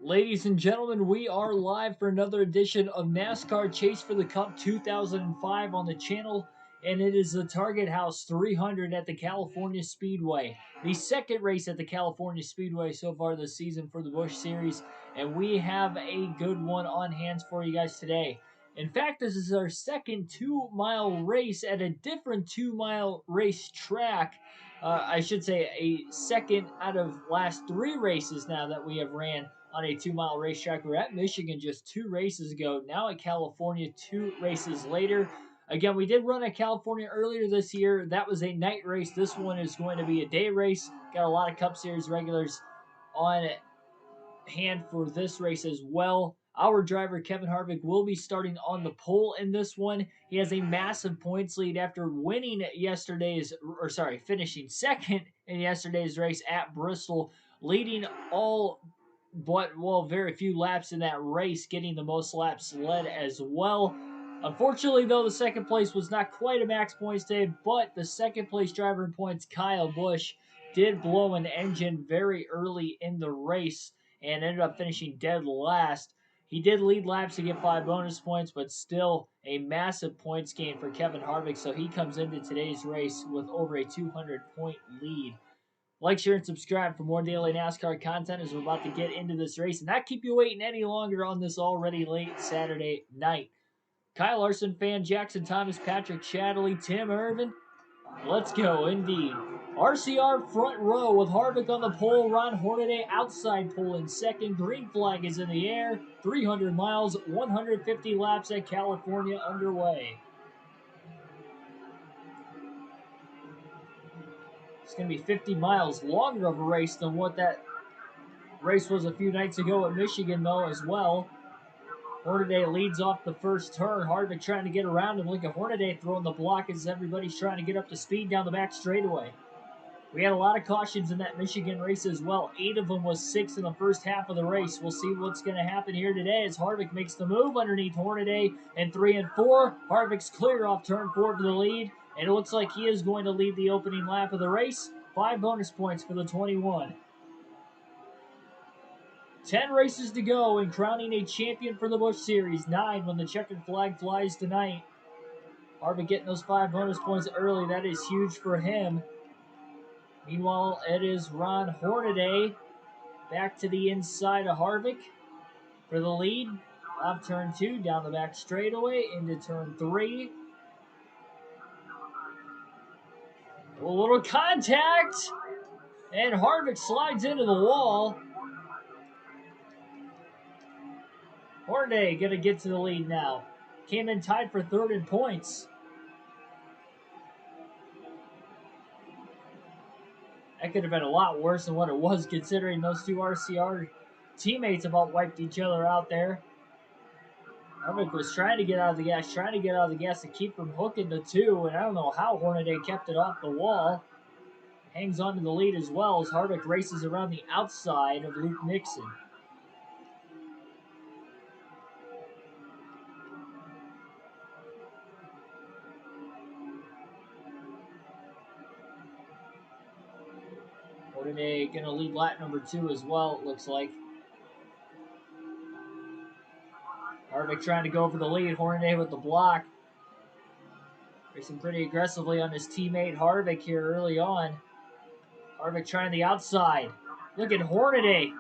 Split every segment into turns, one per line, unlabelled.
Ladies and gentlemen, we are live for another edition of NASCAR Chase for the Cup 2005 on the channel, and it is the Target House 300 at the California Speedway. The second race at the California Speedway so far this season for the Busch Series, and we have a good one on hands for you guys today. In fact, this is our second 2-mile race at a different 2-mile race track. I should say a second out of last 3 races now that we have ran on a 2-mile racetrack. We were at Michigan just 2 races ago. Now at California 2 races later. Again, we did run at California earlier this year. That was a night race. This one is going to be a day race. Got a lot of Cup Series regulars on hand for this race as well. Our driver, Kevin Harvick, will be starting on the pole in this one. He has a massive points lead after finishing second in yesterday's race at Bristol, leading very few laps in that race, getting the most laps led as well. Unfortunately, though, the second place was not quite a max points day, but the second place driver in points, Kyle Busch, did blow an engine very early in the race and ended up finishing dead last. He did lead laps to get 5 bonus points, but still a massive points gain for Kevin Harvick, so he comes into today's race with over a 200-point lead. Like, share, and subscribe for more daily NASCAR content as we're about to get into this race and not keep you waiting any longer on this already late Saturday night. Kyle Larson, fan, Jackson Thomas, Patrick Shadley, Tim Irvin. Let's go, indeed. RCR front row with Harvick on the pole, Ron Hornaday outside pole in second. Green flag is in the air. 300 miles, 150 laps at California underway. It's going to be 50 miles longer of a race than what that race was a few nights ago at Michigan, though, as well. Hornaday leads off the first turn. Harvick trying to get around him. Look at Hornaday throwing the block as everybody's trying to get up to speed down the back straightaway. We had a lot of cautions in that Michigan race as well. 8 of them was 6 in the first half of the race. We'll see what's going to happen here today as Harvick makes the move underneath Hornaday in 3 and 4. Harvick's clear off turn 4 for the lead, and it looks like he is going to lead the opening lap of the race. 5 bonus points for the 21. 10 races to go and crowning a champion for the Busch Series. 9 when the checkered flag flies tonight. Harvick getting those 5 bonus points early. That is huge for him. Meanwhile, it is Ron Hornaday back to the inside of Harvick for the lead. Off turn 2, down the back straightaway into turn 3. A little contact, and Harvick slides into the wall. Hornaday going to get to the lead now. Came in tied for third in points. That could have been a lot worse than what it was, considering those two RCR teammates about wiped each other out there. Harvick was trying to get out of the gas, to keep from hooking the 2, and I don't know how Hornaday kept it off the wall. Hangs on to the lead as well as Harvick races around the outside of Luke Nixon. Hornaday going to lead lap number 2 as well, it looks like. Harvick trying to go for the lead. Hornaday with the block. Racing pretty aggressively on his teammate Harvick here early on. Harvick trying the outside. Look at Hornaday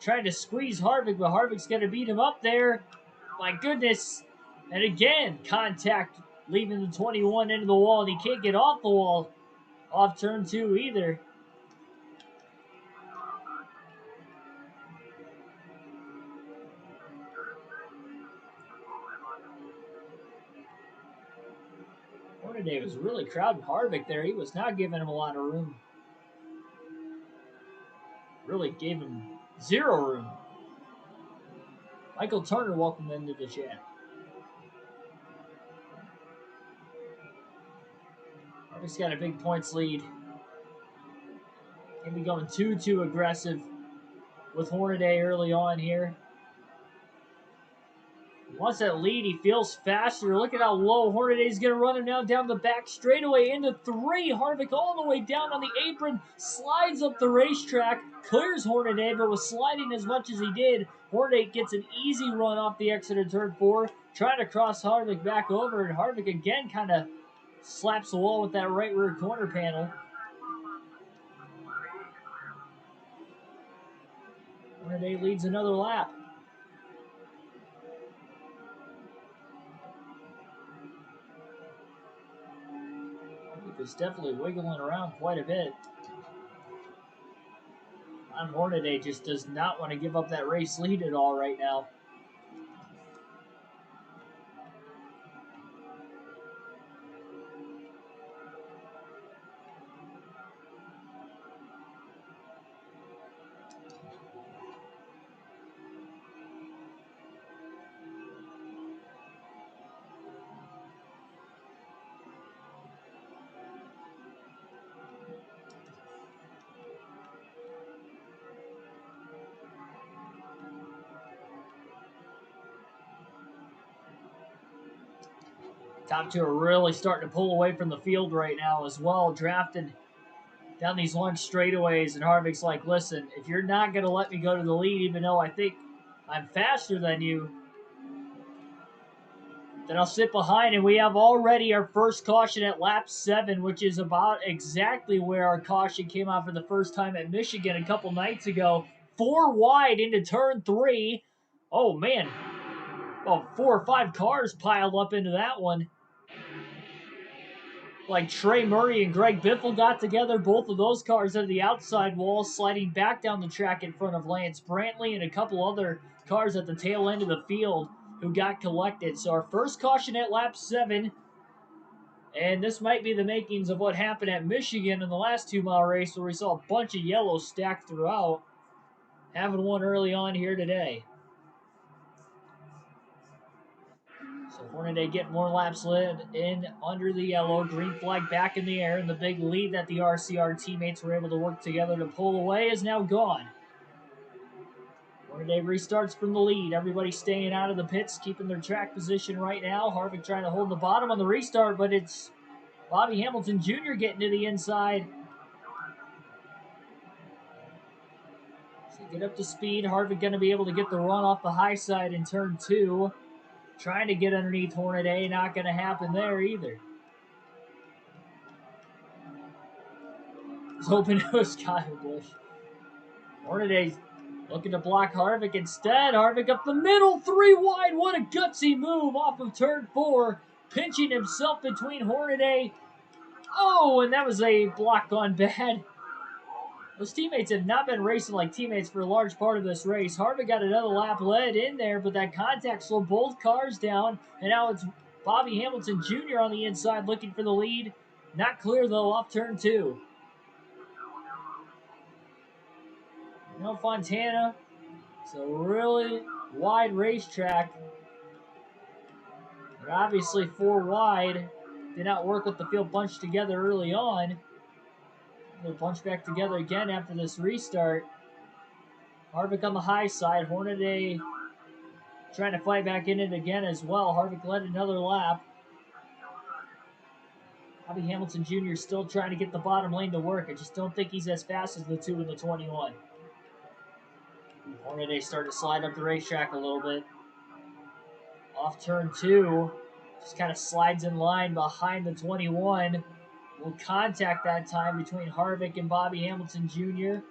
trying to squeeze Harvick, but Harvick's going to beat him up there. My goodness. And again, contact leaving the 21 into the wall, and he can't get off the wall off turn 2 either. Hornaday was really crowding Harvick there. He was not giving him a lot of room. Really gave him 0 room. Michael Turner, welcome into the chat. Harvick's got a big points lead. Can be going too aggressive with Hornaday early on here. He wants that lead. He feels faster. Look at how low Hornaday's going to run him now down the back straightaway into 3. Harvick all the way down on the apron, slides up the racetrack, clears Hornaday, but was sliding as much as he did. Hornaday gets an easy run off the exit of turn 4, trying to cross Harvick back over, and Harvick again kind of slaps the wall with that right rear corner panel. Hornaday leads another lap. Harvick was definitely wiggling around quite a bit. Hornaday just does not want to give up that race lead at all right now. Top 2 are really starting to pull away from the field right now as well, drafted down these long straightaways, and Harvick's like, listen, if you're not going to let me go to the lead, even though I think I'm faster than you, then I'll sit behind. And we have already our first caution at lap 7, which is about exactly where our caution came out for the first time at Michigan a couple nights ago. 4 wide into turn 3. Oh, man. Well, 4 or 5 cars piled up into that one. Like Trey Murray and Greg Biffle got together, both of those cars at the outside wall, sliding back down the track in front of Lance Brantley and a couple other cars at the tail end of the field who got collected. So our first caution at lap 7, and this might be the makings of what happened at Michigan in the last 2-mile race where we saw a bunch of yellows stacked throughout. Having one early on here today. So Hornaday getting more laps led in under the yellow. Green flag back in the air, and the big lead that the RCR teammates were able to work together to pull away is now gone. Hornaday restarts from the lead. Everybody staying out of the pits, keeping their track position right now. Harvick trying to hold the bottom on the restart, but it's Bobby Hamilton Jr. getting to the inside. So get up to speed. Harvick going to be able to get the run off the high side in turn 2. Trying to get underneath Hornaday, not going to happen there either. Was hoping it was Kyle Busch. Hornaday looking to block Harvick instead. Harvick up the middle, 3 wide. What a gutsy move off of turn 4. Pinching himself between Hornaday. Oh, and that was a block gone bad. Those teammates have not been racing like teammates for a large part of this race. Harvick got another lap led in there, but that contact slowed both cars down. And now it's Bobby Hamilton Jr. on the inside looking for the lead. Not clear, though, off turn 2. No Fontana. It's a really wide racetrack. But obviously 4 wide did not work with the field bunched together early on. They'll bunch back together again after this restart. Harvick on the high side. Hornaday trying to fight back in it again as well. Harvick led another lap. Bobby Hamilton Jr. still trying to get the bottom lane to work. I just don't think he's as fast as the 2 in the 21. Hornaday starting to slide up the racetrack a little bit. Off turn 2. Just kind of slides in line behind the 21. Will contact that time between Harvick and Bobby Hamilton Jr.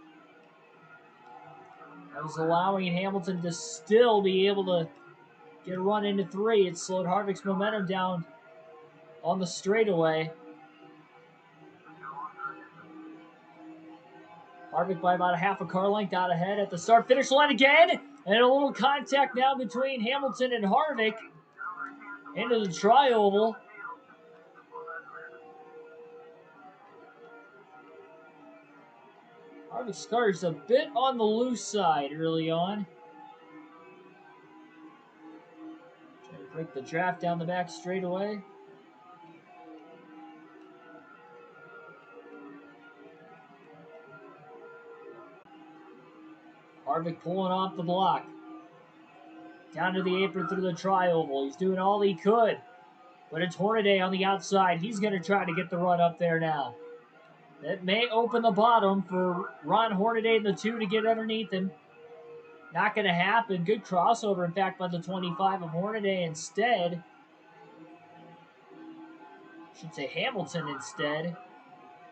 That was allowing Hamilton to still be able to get a run into 3. It slowed Harvick's momentum down on the straightaway. Harvick by about a half a car length out ahead at the start-finish line again. And a little contact now between Hamilton and Harvick into the tri-oval. Harvick's car is a bit on the loose side early on. Trying to break the draft down the back straightaway. Harvick pulling off the block. Down to the apron through the tri-oval. He's doing all he could. But it's Hornaday on the outside. He's going to try to get the run up there now. That may open the bottom for Ron Hornaday and the 2 to get underneath him. Not going to happen. Good crossover, in fact, by the 25 of Hornaday instead. Should say Hamilton instead.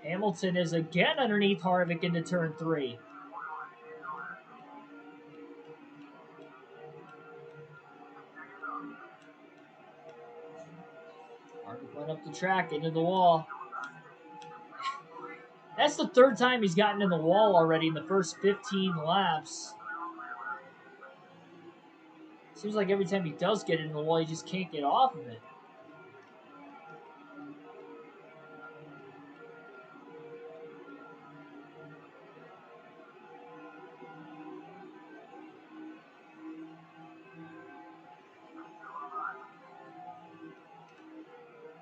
Hamilton is again underneath Harvick into turn 3. Harvick went up the track into the wall. That's the 3rd time he's gotten in the wall already in the first 15 laps. Seems like every time he does get in the wall, he just can't get off of it.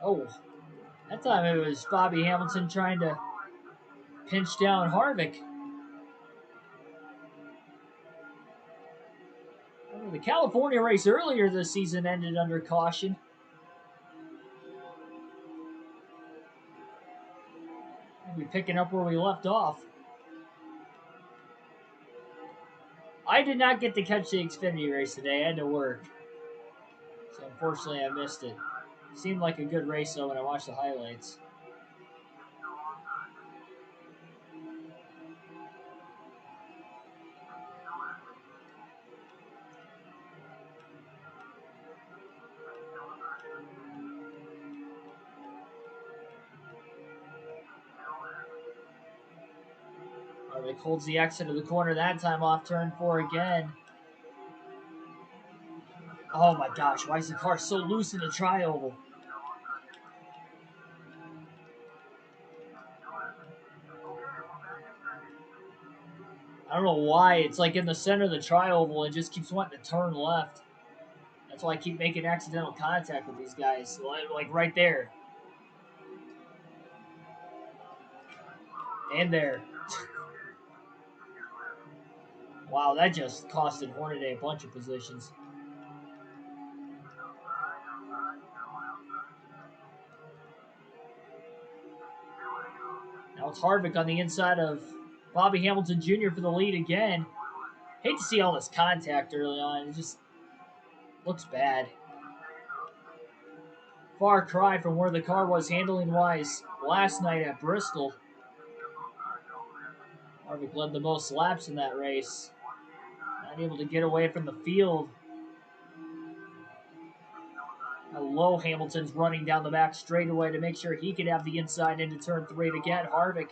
Oh, that time it was Bobby Hamilton trying to pinch down Harvick. The California race earlier this season ended under caution. We'll be picking up where we left off. I did not get to catch the Xfinity race today. I had to work. So unfortunately I missed it. Seemed like a good race though when I watched the highlights. Harvick holds the exit of the corner that time off turn 4 again. Oh my gosh, why is the car so loose in the tri-oval? I don't know why. It's like in the center of the tri-oval and just keeps wanting to turn left. That's why I keep making accidental contact with these guys. Like right there. And there. Wow, that just costed Hornaday a bunch of positions. Now it's Harvick on the inside of Bobby Hamilton Jr. for the lead again. Hate to see all this contact early on. It just looks bad. Far cry from where the car was handling-wise last night at Bristol. Harvick led the most laps in that race. Not able to get away from the field. How low Hamilton's running down the back straightaway to make sure he could have the inside into turn 3 to get Harvick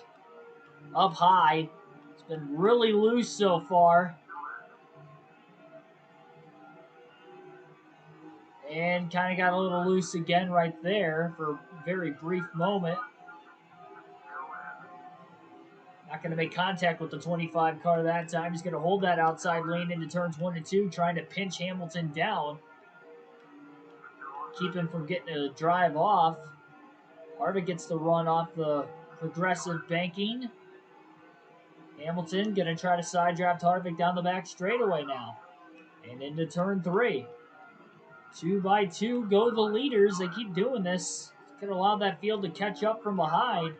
up high. It's been really loose so far. And kind of got a little loose again right there for a very brief moment. Not going to make contact with the 25 car that time. He's going to hold that outside lane into turns 1 and 2, trying to pinch Hamilton down. Keep him from getting a drive off. Harvick gets the run off the progressive banking. Hamilton going to try to side draft Harvick down the back straightaway now. And into turn 3. 2 by 2 go the leaders. They keep doing this. Could allow that field to catch up from behind.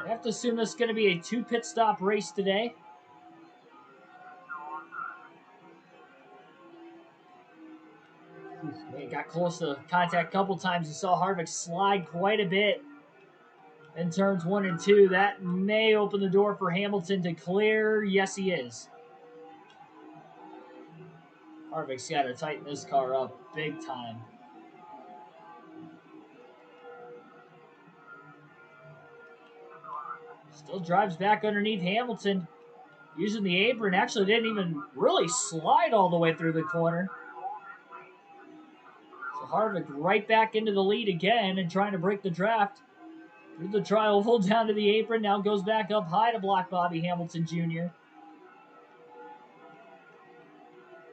I have to assume this is going to be a 2 pit stop race today. He got close to contact a couple times. You saw Harvick slide quite a bit in turns 1 and 2. That may open the door for Hamilton to clear. Yes, he is. Harvick's got to tighten this car up big time. Still drives back underneath Hamilton. Using the apron. Actually didn't even really slide all the way through the corner. So Harvick right back into the lead again and trying to break the draft. Through the trial, hold down to the apron. Now goes back up high to block Bobby Hamilton Jr.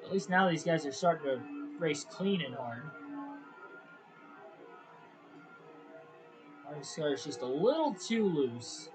At least now these guys are starting to race clean and hard. Harvick's car is just a little too loose.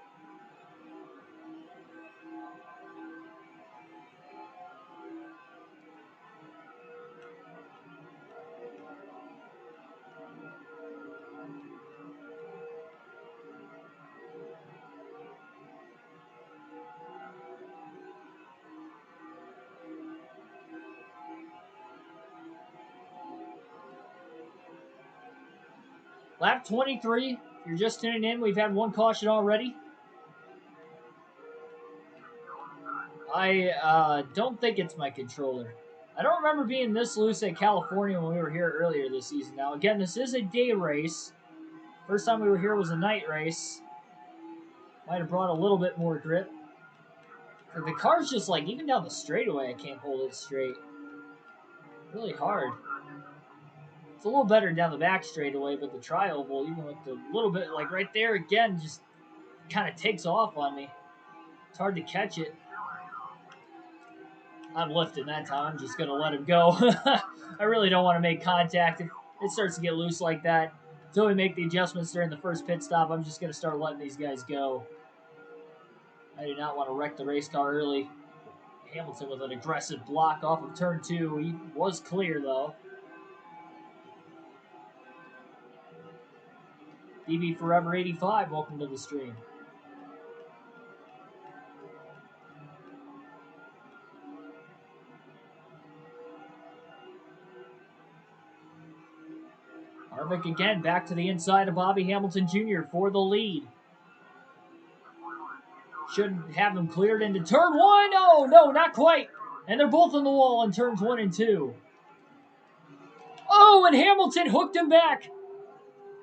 Lap 23. If you're just tuning in, we've had one caution already. I don't think it's my controller. I don't remember being this loose at California when we were here earlier this season. Now, again, this is a day race. First time we were here was a night race. Might have brought a little bit more grip. The car's just like, even down the straightaway, I can't hold it straight. Really hard. It's a little better down the back straightaway, but the tri-oval, even with the little bit, like right there again, just kind of takes off on me. It's hard to catch it. I'm lifting that time. I'm just going to let him go. I really don't want to make contact. If it starts to get loose like that, until we make the adjustments during the first pit stop, I'm just going to start letting these guys go. I do not want to wreck the race car early. Hamilton with an aggressive block off of turn 2. He was clear, though. DB Forever 85, welcome to the stream. Harvick again back to the inside of Bobby Hamilton Jr. for the lead. Should have him cleared into turn 1. Oh, no, not quite. And they're both on the wall in turns 1 and 2. Oh, and Hamilton hooked him back.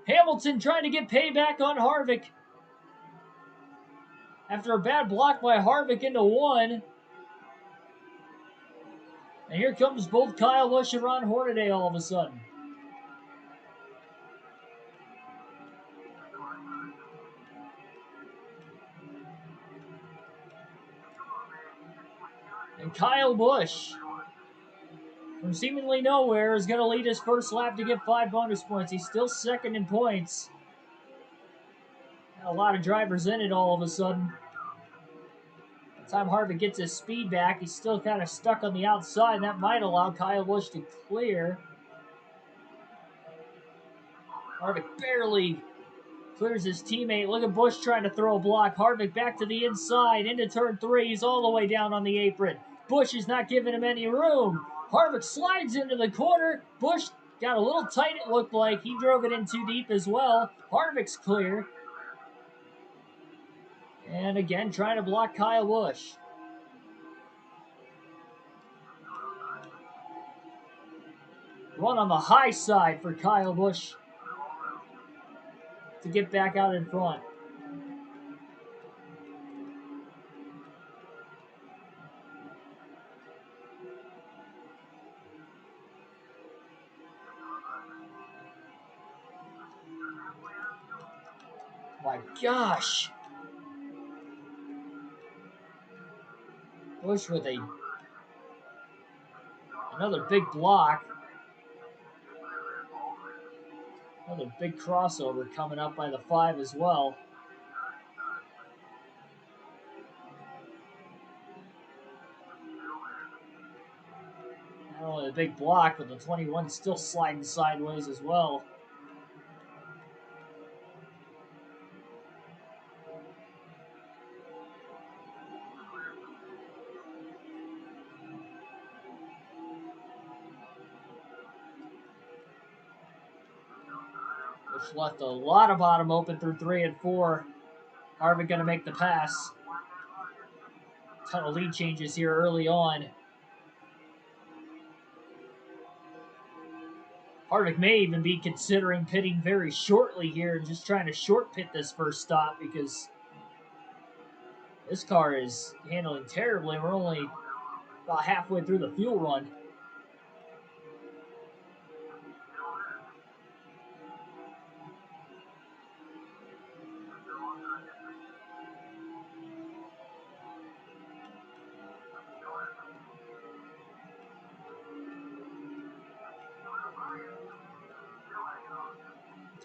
Hamilton trying to get payback on Harvick. After a bad block by Harvick into 1. And here comes both Kyle Busch and Ron Hornaday all of a sudden. And Kyle Busch, from seemingly nowhere, is going to lead his first lap to get 5 bonus points. He's still second in points. A lot of drivers in it all of a sudden. By the time Harvick gets his speed back, he's still kind of stuck on the outside, and that might allow Kyle Busch to clear. Harvick barely clears his teammate. Look at Busch trying to throw a block. Harvick back to the inside, into turn 3. He's all the way down on the apron. Busch is not giving him any room. Harvick slides into the corner. Busch got a little tight, it looked like. He drove it in too deep as well. Harvick's clear. And again, trying to block Kyle Busch. Run on the high side for Kyle Busch to get back out in front. My gosh. Busch with another big block. Another big crossover coming up by the 5 as well. Not only a big block, but the 21 still sliding sideways as well. Which left a lot of bottom open through 3 and 4. Harvick going to make the pass. Ton of lead changes here early on. Harvick may even be considering pitting very shortly here and just trying to short pit this first stop because this car is handling terribly. We're only about halfway through the fuel run.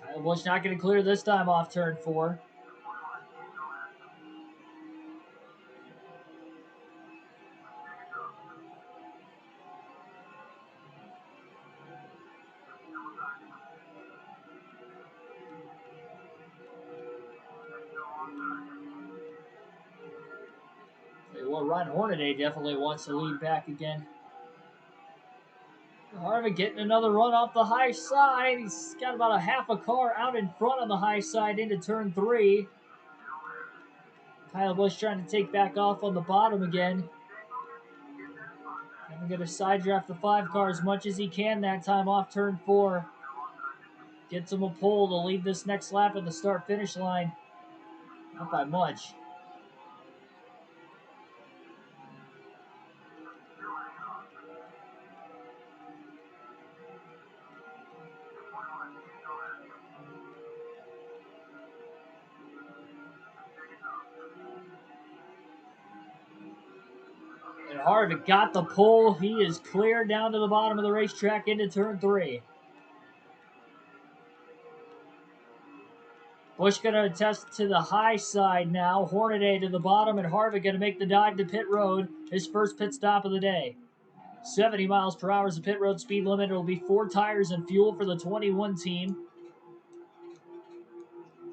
Kyle Busch not going to clear this time off turn 4. Well, Ron Hornaday definitely wants to lead back again. Harvick getting another run off the high side. He's got about a half a car out in front on the high side into turn 3. Kyle Busch trying to take back off on the bottom again. I'm going to side draft the 5 car as much as he can that time off turn 4. Gets him a pole to lead this next lap at the start-finish line. Not by much. And Harvick got the pole. He is clear down to the bottom of the racetrack into turn 3. Busch going to attest to the high side now. Hornaday to the bottom, and Harvick going to make the dive to pit road. His first pit stop of the day. 70 miles per hour is the pit road speed limit. It will be 4 tires and fuel for the 21 team.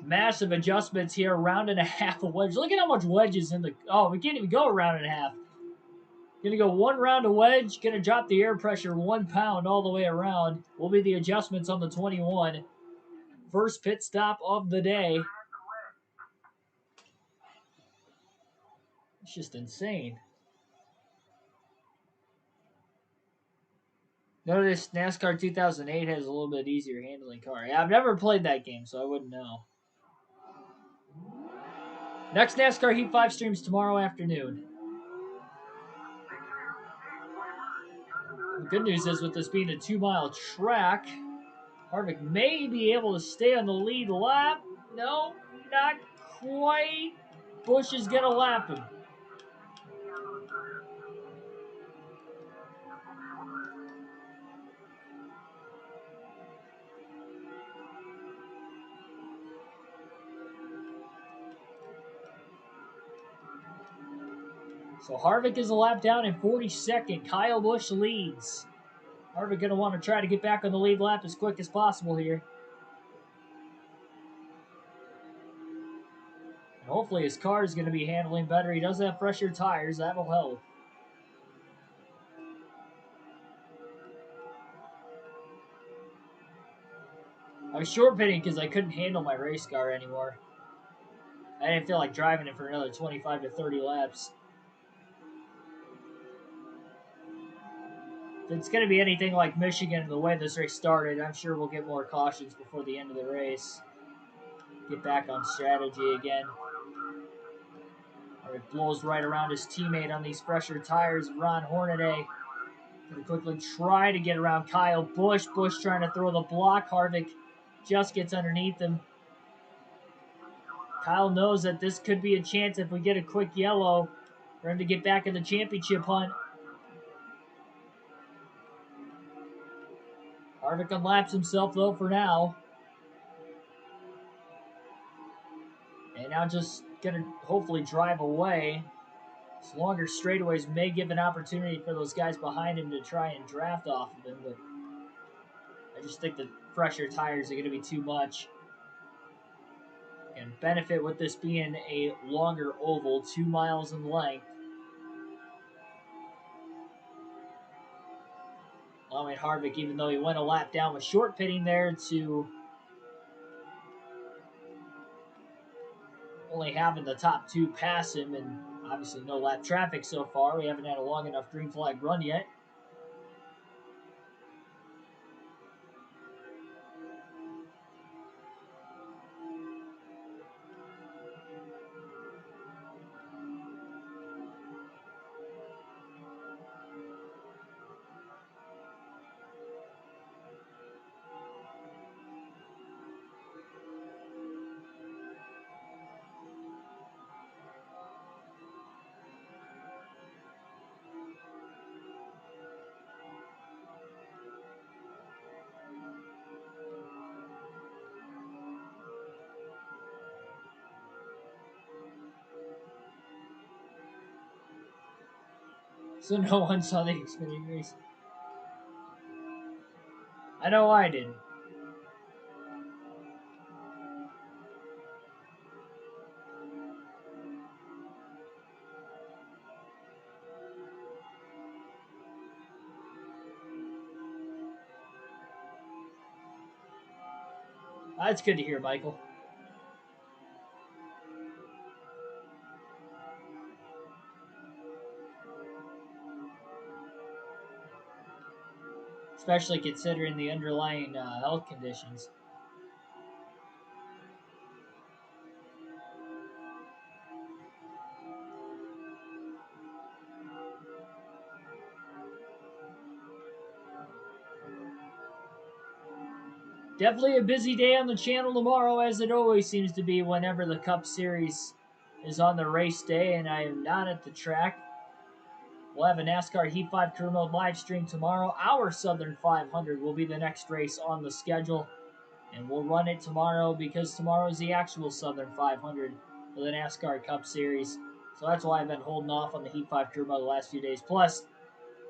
Massive adjustments here. Round and a half of wedge. Look at how much wedge is in the... Oh, we can't even go a round and a half. Gonna go 1 round of wedge. Gonna drop the air pressure 1 pound all the way around. Will be the adjustments on the 21. First pit stop of the day. It's just insane. Notice NASCAR 2008 has a little bit easier handling car. Yeah, I've never played that game, so I wouldn't know. Next NASCAR Heat 5 streams tomorrow afternoon. The good news is with this being a 2-mile track, Harvick may be able to stay on the lead lap. No, not quite. Busch is going to lap him. So Harvick is a lap down in 42nd. Kyle Busch leads. Harvick going to want to try to get back on the lead lap as quick as possible here. And hopefully his car is going to be handling better. He does have fresher tires. That'll help. I was short pitting because I couldn't handle my race car anymore. I didn't feel like driving it for another 25 to 30 laps. If it's going to be anything like Michigan, the way this race started, I'm sure we'll get more cautions before the end of the race. Get back on strategy again. Or it blows right around his teammate on these fresher tires. Ron Hornaday going to quickly try to get around Kyle Busch. Busch trying to throw the block. Harvick just gets underneath him. Kyle knows that this could be a chance if we get a quick yellow for him to get back in the championship hunt. Harvick unlaps himself, though, for now. And now just going to hopefully drive away. These longer straightaways may give an opportunity for those guys behind him to try and draft off of him, but I just think the fresher tires are going to be too much. And benefit with this being a longer oval, 2 miles in length. Allowing Harvick, even though he went a lap down with short pitting there, to only having the top 2 pass him, and obviously no lap traffic so far. We haven't had a long enough green flag run yet. So no one saw the Xfinity race. I know I didn't. That's good to hear, Michael. Especially considering the underlying health conditions. Definitely a busy day on the channel tomorrow, as it always seems to be whenever the Cup Series is on the race day and I am not at the track. We'll have a NASCAR Heat 5 Career Mode live stream tomorrow. Our Southern 500 will be the next race on the schedule, and we'll run it tomorrow because tomorrow is the actual Southern 500 for the NASCAR Cup Series. So that's why I've been holding off on the Heat 5 Career Mode the last few days. Plus,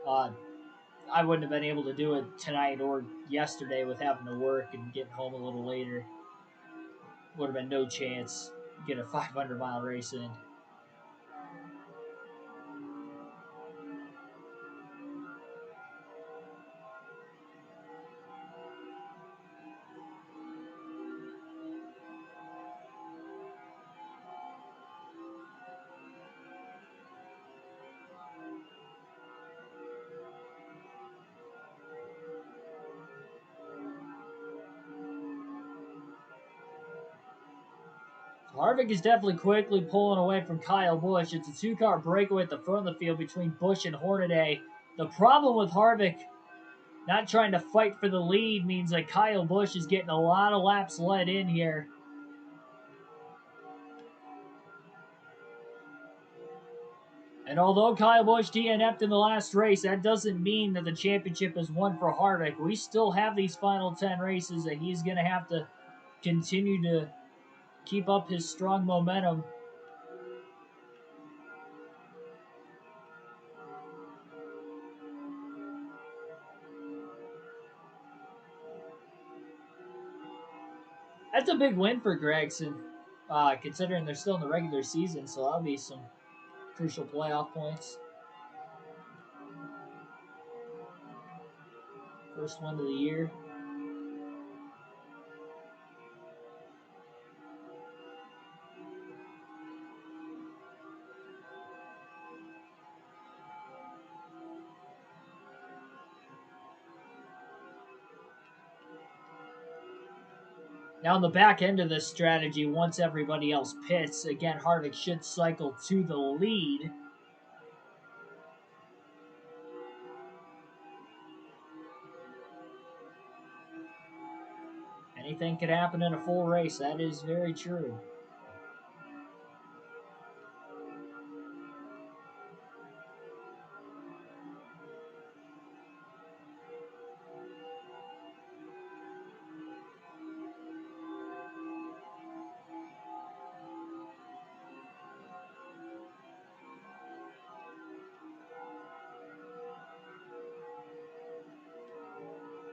uh, I wouldn't have been able to do it tonight or yesterday with having to work and getting home a little later. Would have been no chance to get a 500-mile race in. Harvick is definitely quickly pulling away from Kyle Busch. It's a two-car breakaway at the front of the field between Busch and Hornaday. The problem with Harvick not trying to fight for the lead means that Kyle Busch is getting a lot of laps let in here. And although Kyle Busch DNF'd in the last race, that doesn't mean that the championship is won for Harvick. We still have these final 10 races that he's going to have to continue to keep up his strong momentum. That's a big win for Gragson, considering they're still in the regular season, so that'll be some crucial playoff points. First win of the year. Now, on the back end of this strategy, once everybody else pits, again, Harvick should cycle to the lead. Anything could happen in a full race. That is very true.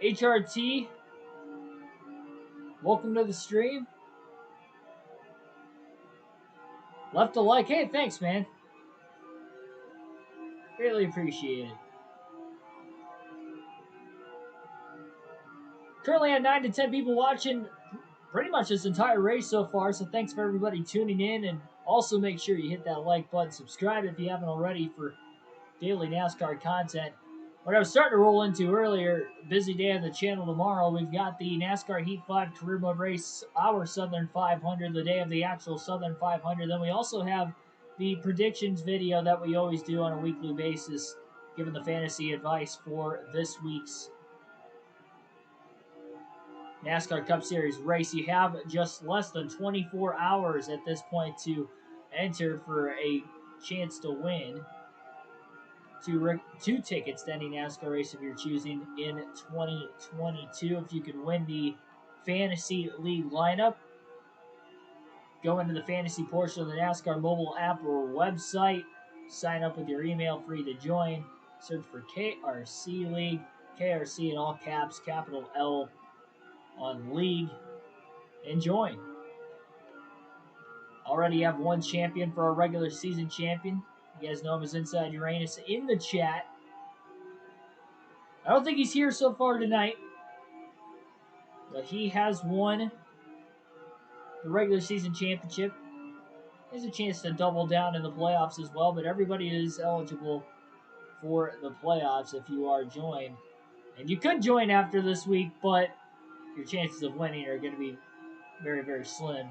HRT, welcome to the stream. Left a like. Hey, thanks, man. Really appreciate it. Currently at 9 to 10 people watching pretty much this entire race so far, so thanks for everybody tuning in, and also make sure you hit that like button, subscribe if you haven't already for daily NASCAR content. What I was starting to roll into earlier, busy day on the channel tomorrow, we've got the NASCAR Heat 5 Career Mode race, our Southern 500, the day of the actual Southern 500. Then we also have the predictions video that we always do on a weekly basis, giving the fantasy advice for this week's NASCAR Cup Series race. You have just less than 24 hours at this point to enter for a chance to win two tickets to any NASCAR race if you're choosing in 2022. If you can win the Fantasy League lineup, go into the fantasy portion of the NASCAR mobile app or website, sign up with your email, free to join, search for KRC League, KRC in all caps, capital L on League, and join. Already have one champion for our regular season champion. You guys know him as Inside Uranus in the chat. I don't think he's here so far tonight, but he has won the regular season championship. There's a chance to double down in the playoffs as well, but everybody is eligible for the playoffs if you are joined. And you could join after this week, but your chances of winning are going to be very, very slim,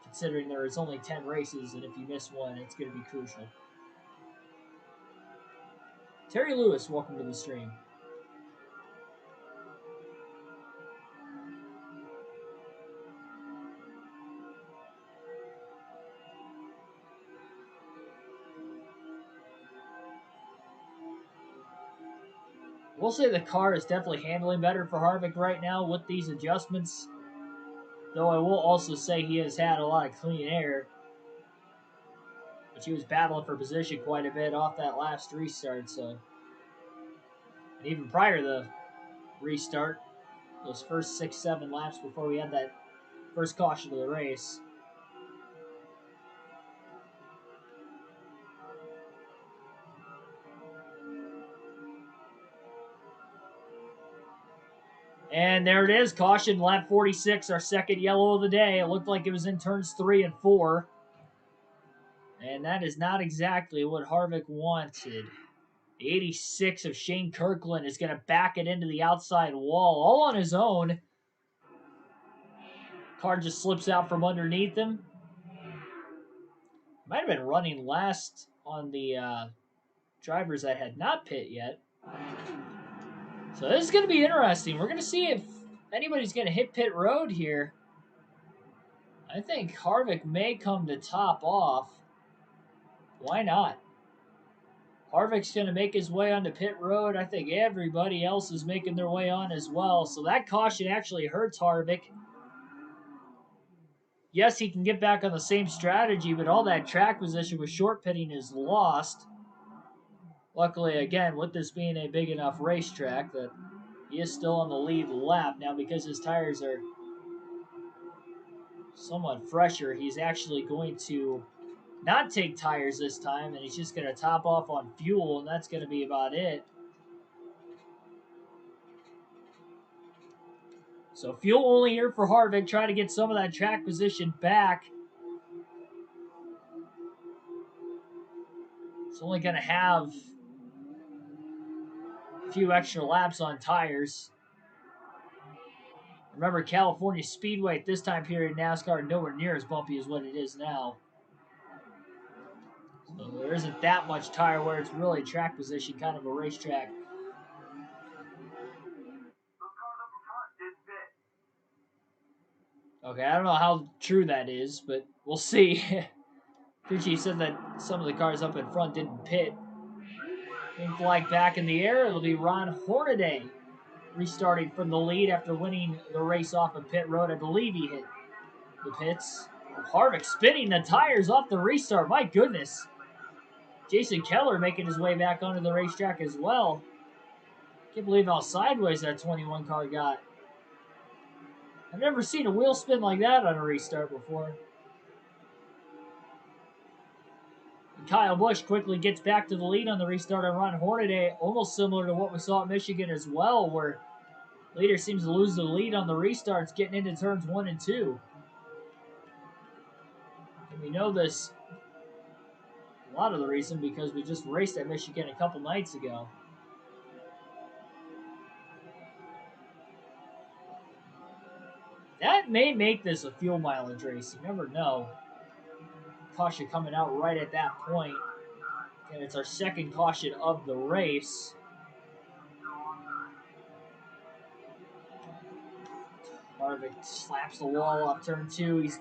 considering there is only 10 races, and if you miss one, it's going to be crucial. Terry Lewis, welcome to the stream. We'll say the car is definitely handling better for Harvick right now with these adjustments. Though I will also say he has had a lot of clean air. But he was battling for position quite a bit off that last restart. So, and even prior to the restart, those first 6-7 laps before we had that first caution of the race. And there it is, caution, lap 46, our second yellow of the day. It looked like it was in turns 3 and 4. And that is not exactly what Harvick wanted. The 86 of Shane Kirkland is going to back it into the outside wall, all on his own. Car just slips out from underneath him. Might have been running last on the drivers that had not pit yet. So this is going to be interesting. We're going to see if anybody's going to hit pit road here. I think Harvick may come to top off. Why not? Harvick's going to make his way onto pit road. I think everybody else is making their way on as well. So that caution actually hurts Harvick. Yes, he can get back on the same strategy, but all that track position with short pitting is lost. Luckily, again, with this being a big enough racetrack, that he is still on the lead lap. Now, because his tires are somewhat fresher, he's actually going to not take tires this time, and he's just going to top off on fuel, and that's going to be about it. So fuel only here for Harvick, trying to get some of that track position back. It's only going to have a few extra laps on tires. Remember, California Speedway at this time period in NASCAR nowhere near as bumpy as what it is now. So there isn't that much tire wear. It's really track position, kind of a racetrack. Okay, I don't know how true that is, but we'll see. Tucci said that some of the cars up in front didn't pit. Green flag back in the air. It'll be Ron Hornaday restarting from the lead after winning the race off of pit road. I believe he hit the pits. Harvick spinning the tires off the restart. My goodness. Jason Keller making his way back onto the racetrack as well. Can't believe how sideways that 21 car got. I've never seen a wheel spin like that on a restart before. And Kyle Busch quickly gets back to the lead on the restart on Ron Hornaday, almost similar to what we saw at Michigan as well, where leader seems to lose the lead on the restarts getting into turns 1 and 2. And we know this, a lot of the reason, because we just raced at Michigan a couple nights ago. That may make this a fuel mileage race. You never know. Caution coming out right at that point. And it's our second caution of the race. Harvick slaps the wall off turn 2. He's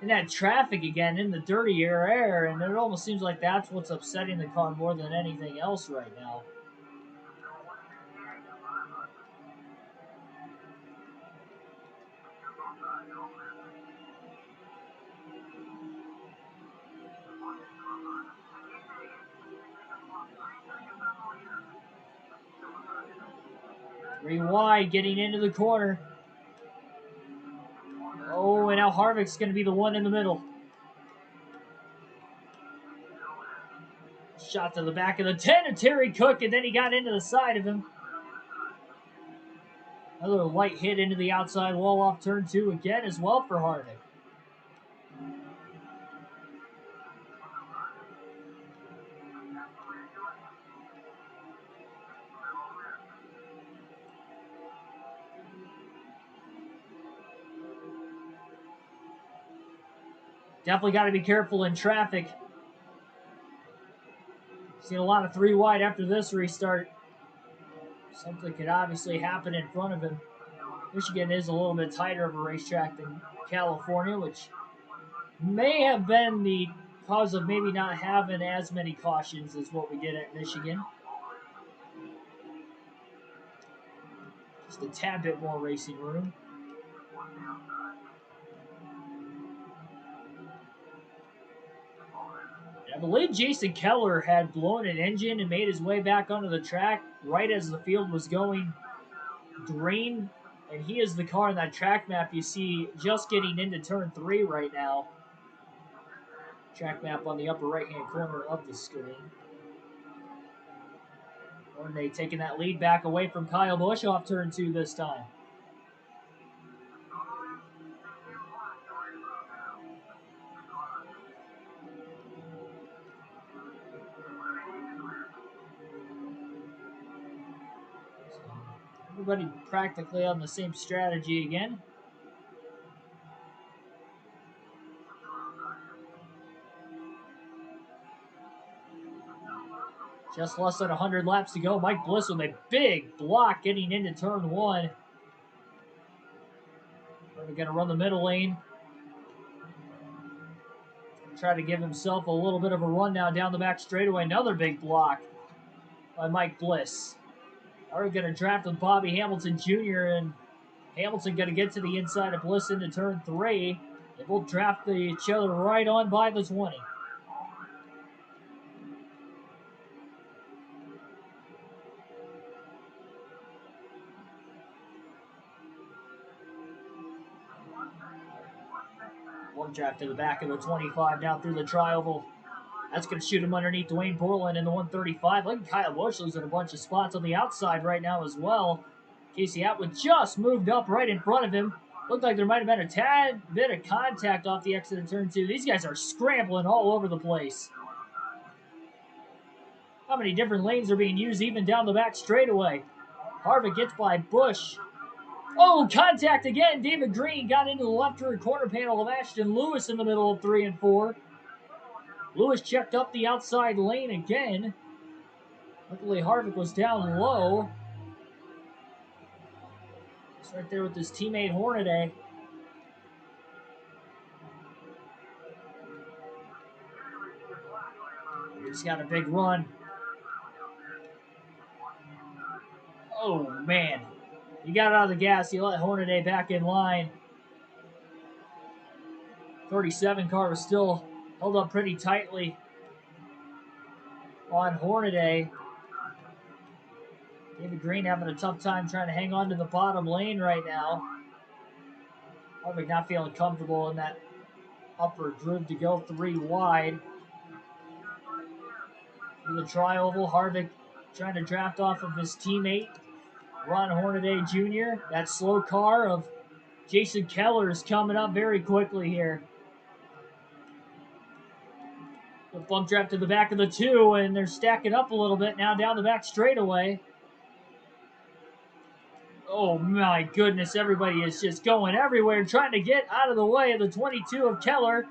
in that traffic again, in the dirty air, and it almost seems like that's what's upsetting the car more than anything else right now. Three wide, getting into the corner. Oh, and now Harvick's going to be the one in the middle. Shot to the back of the 10 of Terry Cook, and then he got into the side of him. Another light hit into the outside wall off turn 2 again as well for Harvick. Definitely got to be careful in traffic. Seen a lot of 3 wide after this restart. Something could obviously happen in front of him. Michigan is a little bit tighter of a racetrack than California, which may have been the cause of maybe not having as many cautions as what we did at Michigan. Just a tad bit more racing room. I believe Jason Keller had blown an engine and made his way back onto the track right as the field was going green. And he is the car in that track map you see just getting into turn 3 right now. Track map on the upper right-hand corner of the screen. Hornaday taking that lead back away from Kyle Busch off turn 2 this time. Everybody practically on the same strategy again. Just less than 100 laps to go. Mike Bliss with a big block getting into turn 1. We're going to run the middle lane. Try to give himself a little bit of a run now down the back straightaway. Another big block by Mike Bliss. Are we going to draft with Bobby Hamilton Jr. and Hamilton going to get to the inside of Bliss into turn 3. They both draft each other right on by the 20. One draft to the back of the 25 down through the tri-oval. That's going to shoot him underneath Dwayne Borland in the 135. Look at Kyle Busch losing a bunch of spots on the outside right now as well. Casey Atwood just moved up right in front of him. Looked like there might have been a tad bit of contact off the exit of turn 2. These guys are scrambling all over the place. How many different lanes are being used even down the back straightaway? Harvick gets by Busch. Oh, contact again. David Green got into the left rear corner panel of Ashton Lewis in the middle of 3 and 4. Lewis checked up the outside lane again. Luckily, Harvick was down low. He's right there with his teammate Hornaday. He's got a big run. Oh, man. He got out of the gas. He let Hornaday back in line. 37 car was still held up pretty tightly on Hornaday. David Green having a tough time trying to hang on to the bottom lane right now. Harvick not feeling comfortable in that upper groove to go 3 wide. In the tri-oval, Harvick trying to draft off of his teammate, Ron Hornaday Jr. That slow car of Jason Keller is coming up very quickly here. The bump draft to the back of the 2, and they're stacking up a little bit now down the back straightaway. Oh my goodness, everybody is just going everywhere trying to get out of the way of the 22 of Keller.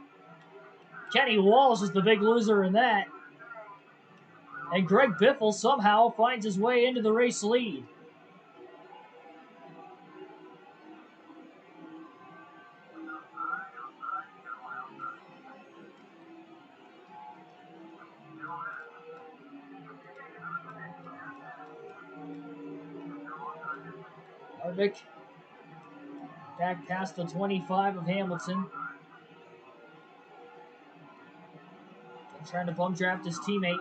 Kenny Walsh is the big loser in that. And Greg Biffle somehow finds his way into the race lead. Harvick back past the 25 of Hamilton. And trying to bump draft his teammate.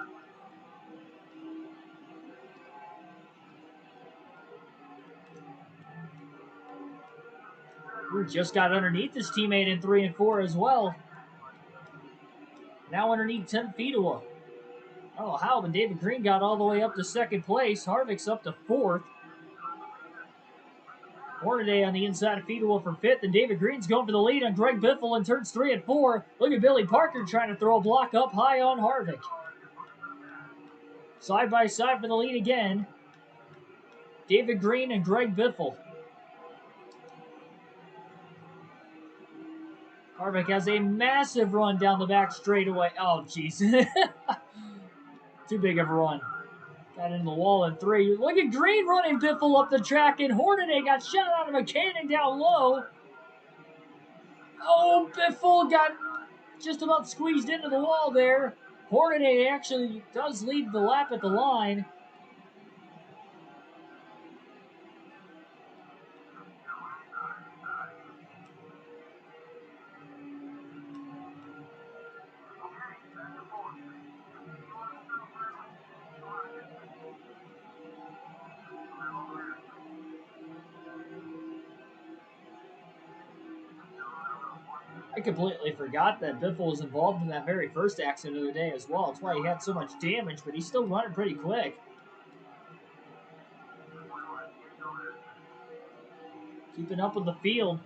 Ooh, just got underneath his teammate in 3 and 4 as well. Now underneath Tim Fedewa. I don't know how, but David Green got all the way up to 2nd place. Harvick's up to 4th. Hornaday on the inside of Fedewa for 5th, and David Green's going for the lead on Greg Biffle in turns 3 and 4. Look at Billy Parker trying to throw a block up high on Harvick. Side by side for the lead again. David Green and Greg Biffle. Harvick has a massive run down the back straightaway. Oh, jeez. Too big of a run. Got into the wall in 3. Look at Green running Biffle up the track, and Hornaday got shot out of a cannon down low. Oh, Biffle got just about squeezed into the wall there. Hornaday actually does lead the lap at the line. I completely forgot that Biffle was involved in that very first accident of the day as well. That's why he had so much damage, but he's still running pretty quick. Keeping up with the field.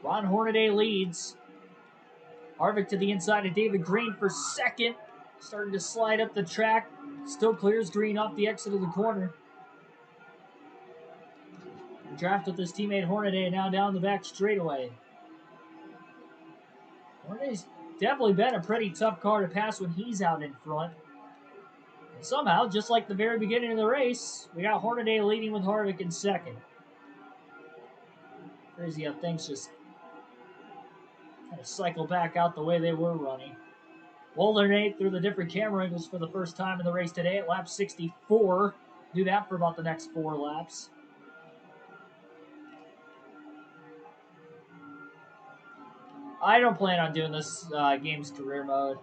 Ron Hornaday leads. Harvick to the inside of David Green for second. Starting to slide up the track. Still clears Green off the exit of the corner. Draft with his teammate Hornaday now down the back straightaway. Hornaday's definitely been a pretty tough car to pass when he's out in front. And somehow, just like the very beginning of the race, we got Hornaday leading with Harvick in second. Crazy how things just kind of cycle back out the way they were running. We'll alternate through the different camera angles for the first time in the race today at lap 64. Do that for about the next 4 laps. I don't plan on doing this game's career mode.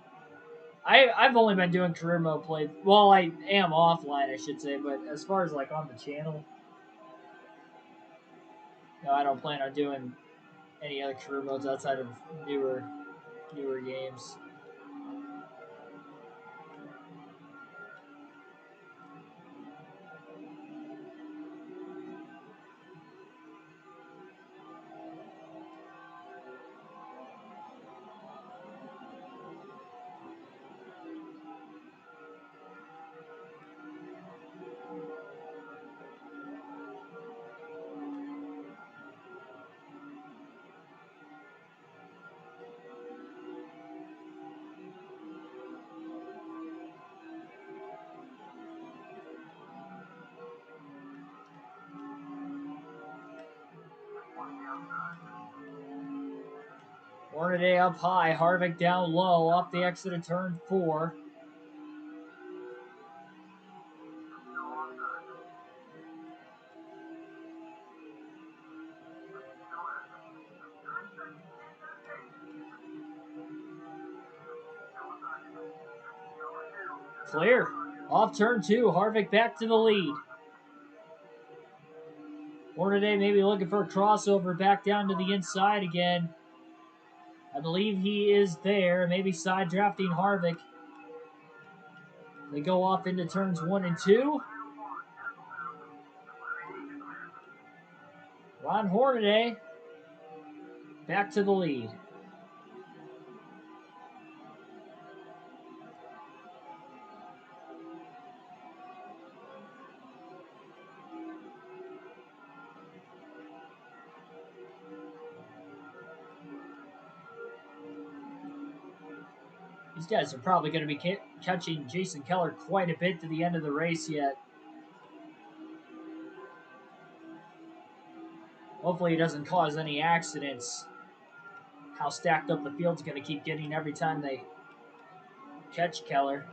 I've only been doing career mode play. Well, I am offline, I should say, but as far as like on the channel, no, I don't plan on doing any other career modes outside of newer games. Hornaday up high, Harvick down low off the exit of turn 4. Clear. Off turn 2, Harvick back to the lead. Hornaday maybe looking for a crossover back down to the inside again. I believe he is there. Maybe side drafting Harvick. They go off into turns 1 and 2. Ron Hornaday back to the lead. These guys are probably going to be catching Jason Keller quite a bit to the end of the race yet. Hopefully he doesn't cause any accidents. How stacked up the field's going to keep getting every time they catch Keller.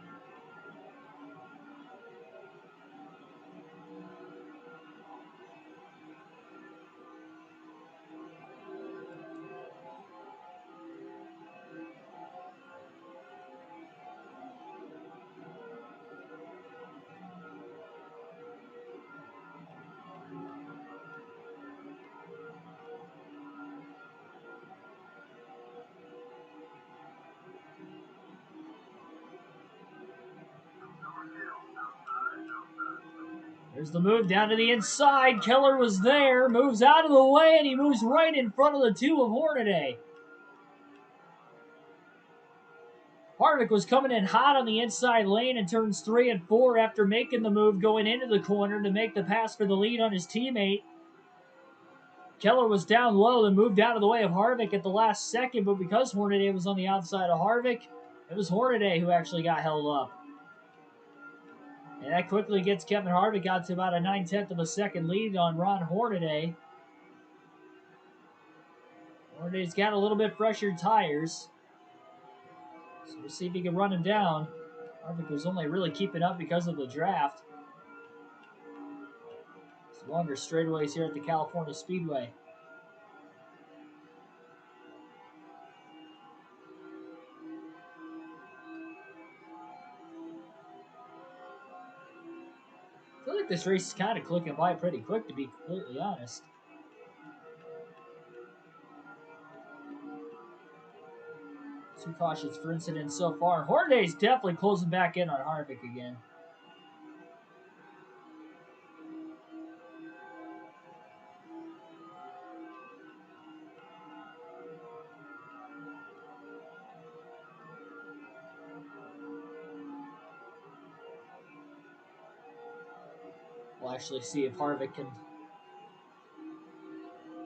There's the move down to the inside. Keller was there, moves out of the way, and he moves right in front of the 2 of Hornaday. Harvick was coming in hot on the inside lane in turns 3 and 4 after making the move going into the corner to make the pass for the lead on his teammate. Keller was down low and moved out of the way of Harvick at the last second, but because Hornaday was on the outside of Harvick, it was Hornaday who actually got held up. And that quickly gets Kevin Harvick out to about a 9/10 of a second lead on Ron Hornaday. Hornaday's got a little bit fresher tires. So we'll see if he can run him down. Harvick was only really keeping up because of the draft. It's longer straightaways here at the California Speedway. I feel like this race is kind of clicking by pretty quick, to be completely honest. Two cautions for incidents so far. Hornaday's definitely closing back in on Harvick again. We'll actually see if Harvick can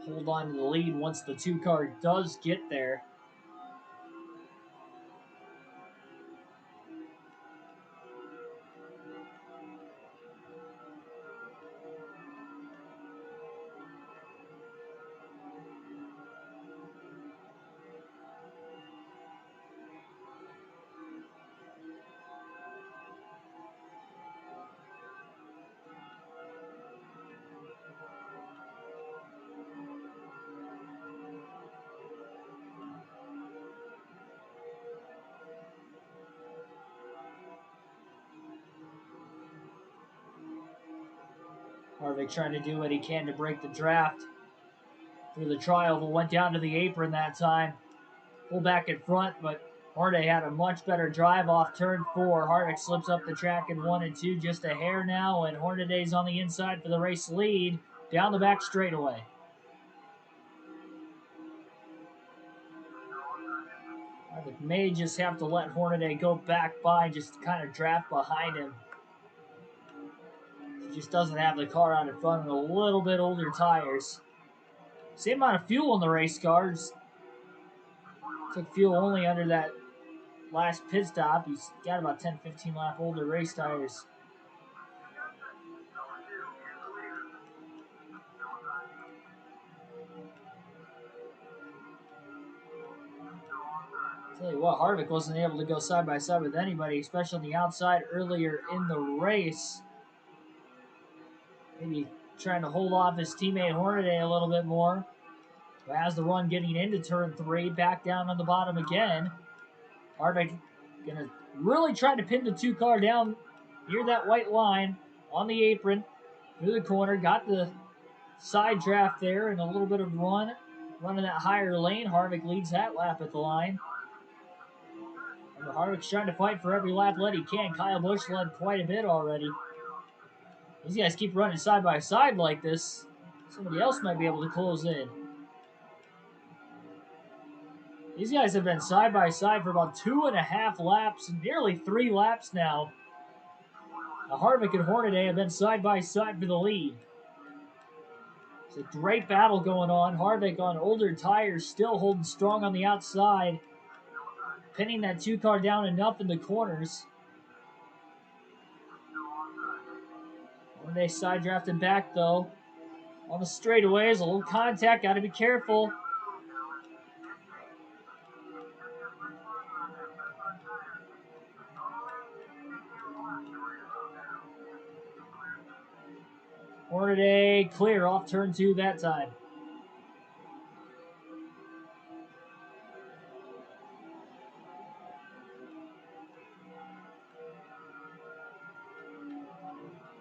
hold on to the lead once the two car does get there. Harvick trying to do what he can to break the draft through the trial, but went down to the apron that time. Pull back in front, but Hornaday had a much better drive off turn 4. Harvick slips up the track in 1 and 2, just a hair now, and Hornaday's on the inside for the race lead down the back straightaway. Harvick may just have to let Hornaday go back by, just kind of draft behind him. He just doesn't have the car out in front and a little bit older tires. Same amount of fuel in the race cars. Took fuel only under that last pit stop. He's got about 10-15 lap older race tires. Tell you what, Harvick wasn't able to go side by side with anybody, especially on the outside earlier in the race. Maybe trying to hold off his teammate Hornaday a little bit more. But as the run getting into turn 3, back down on the bottom again. Harvick gonna really try to pin the two car down near that white line on the apron through the corner. Got the side draft there and a little bit of run. Running that higher lane. Harvick leads that lap at the line. Harvick's trying to fight for every lap led he can. Kyle Busch led quite a bit already. These guys keep running side by side like this. Somebody else might be able to close in. These guys have been side by side for about 2.5 laps, nearly 3 laps now. Harvick and Hornaday have been side by side for the lead. It's a great battle going on. Harvick on older tires, still holding strong on the outside. Pinning that two car down enough in the corners. Hornaday side drafting back though. On the straightaways, a little contact, got to be careful. Hornaday clear off turn 2 that time.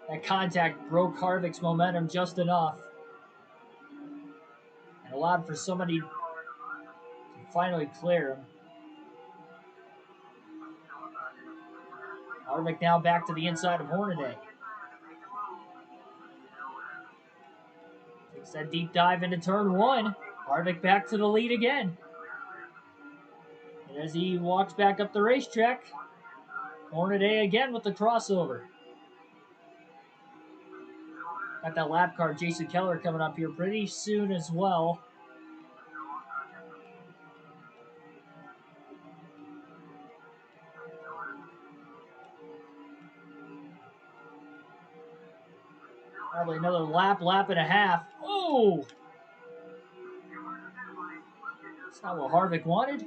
That contact broke Harvick's momentum just enough. And allowed for somebody to finally clear him. Harvick now back to the inside of Hornaday. Takes that deep dive into turn 1. Harvick back to the lead again. And as he walks back up the racetrack. Hornaday again with the crossover. Got that lap car, Jason Keller, coming up here pretty soon as well. Probably another lap and a half. Oh! That's not what Harvick wanted.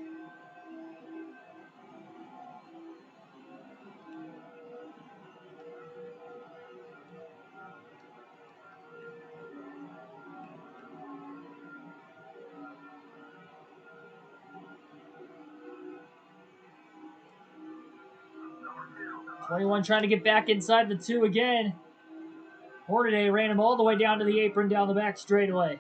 '21 trying to get back inside the 2 again. Hornaday ran him all the way down to the apron down the back straightaway.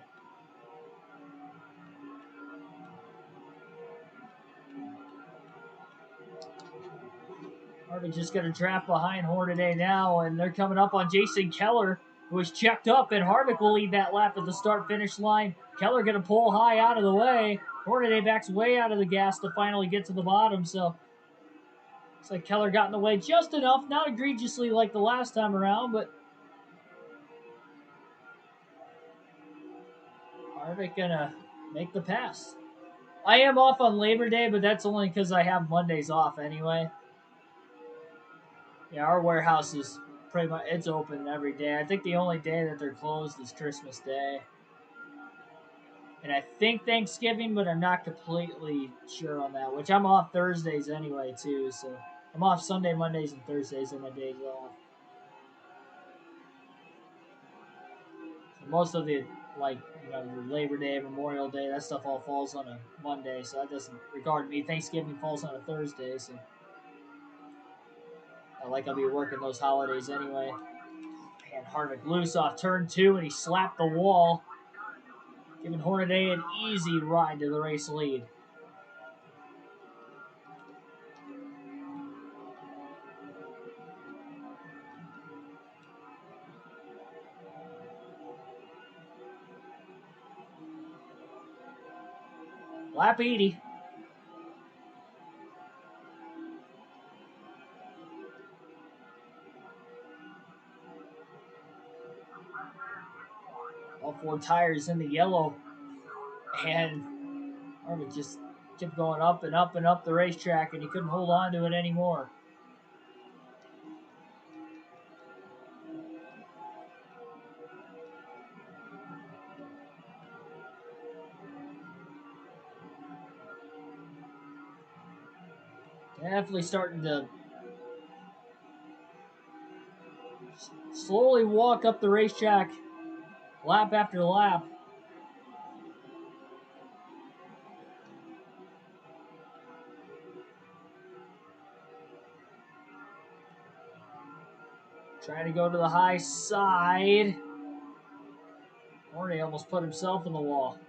Harvick just got a draft behind Hornaday now, and they're coming up on Jason Keller, who is checked up, and Harvick will lead that lap at the start-finish line. Keller going to pull high out of the way. Hornaday backs way out of the gas to finally get to the bottom, so looks like Keller got in the way just enough, not egregiously like the last time around, but Harvick gonna make the pass. I am off on Labor Day, but that's only because I have Mondays off anyway. Yeah, our warehouse is pretty much, it's open every day. I think the only day that they're closed is Christmas Day. And I think Thanksgiving, but I'm not completely sure on that, which I'm off Thursdays anyway, too. So I'm off Sunday, Mondays, and Thursdays are my days off. So most of the, like, you know, your Labor Day, Memorial Day, that stuff all falls on a Monday, so that doesn't regard me. Thanksgiving falls on a Thursday, so I'll be working those holidays anyway. Man, Harvick loose off turn 2, and he slapped the wall, giving Hornaday an easy ride to the race lead. Lap 80. All 4 tires in the yellow. And Harvick just kept going up and up and up the racetrack, and he couldn't hold on to it anymore. Definitely starting to slowly walk up the racetrack lap after lap. Trying to go to the high side. Hornaday almost put himself in the wall.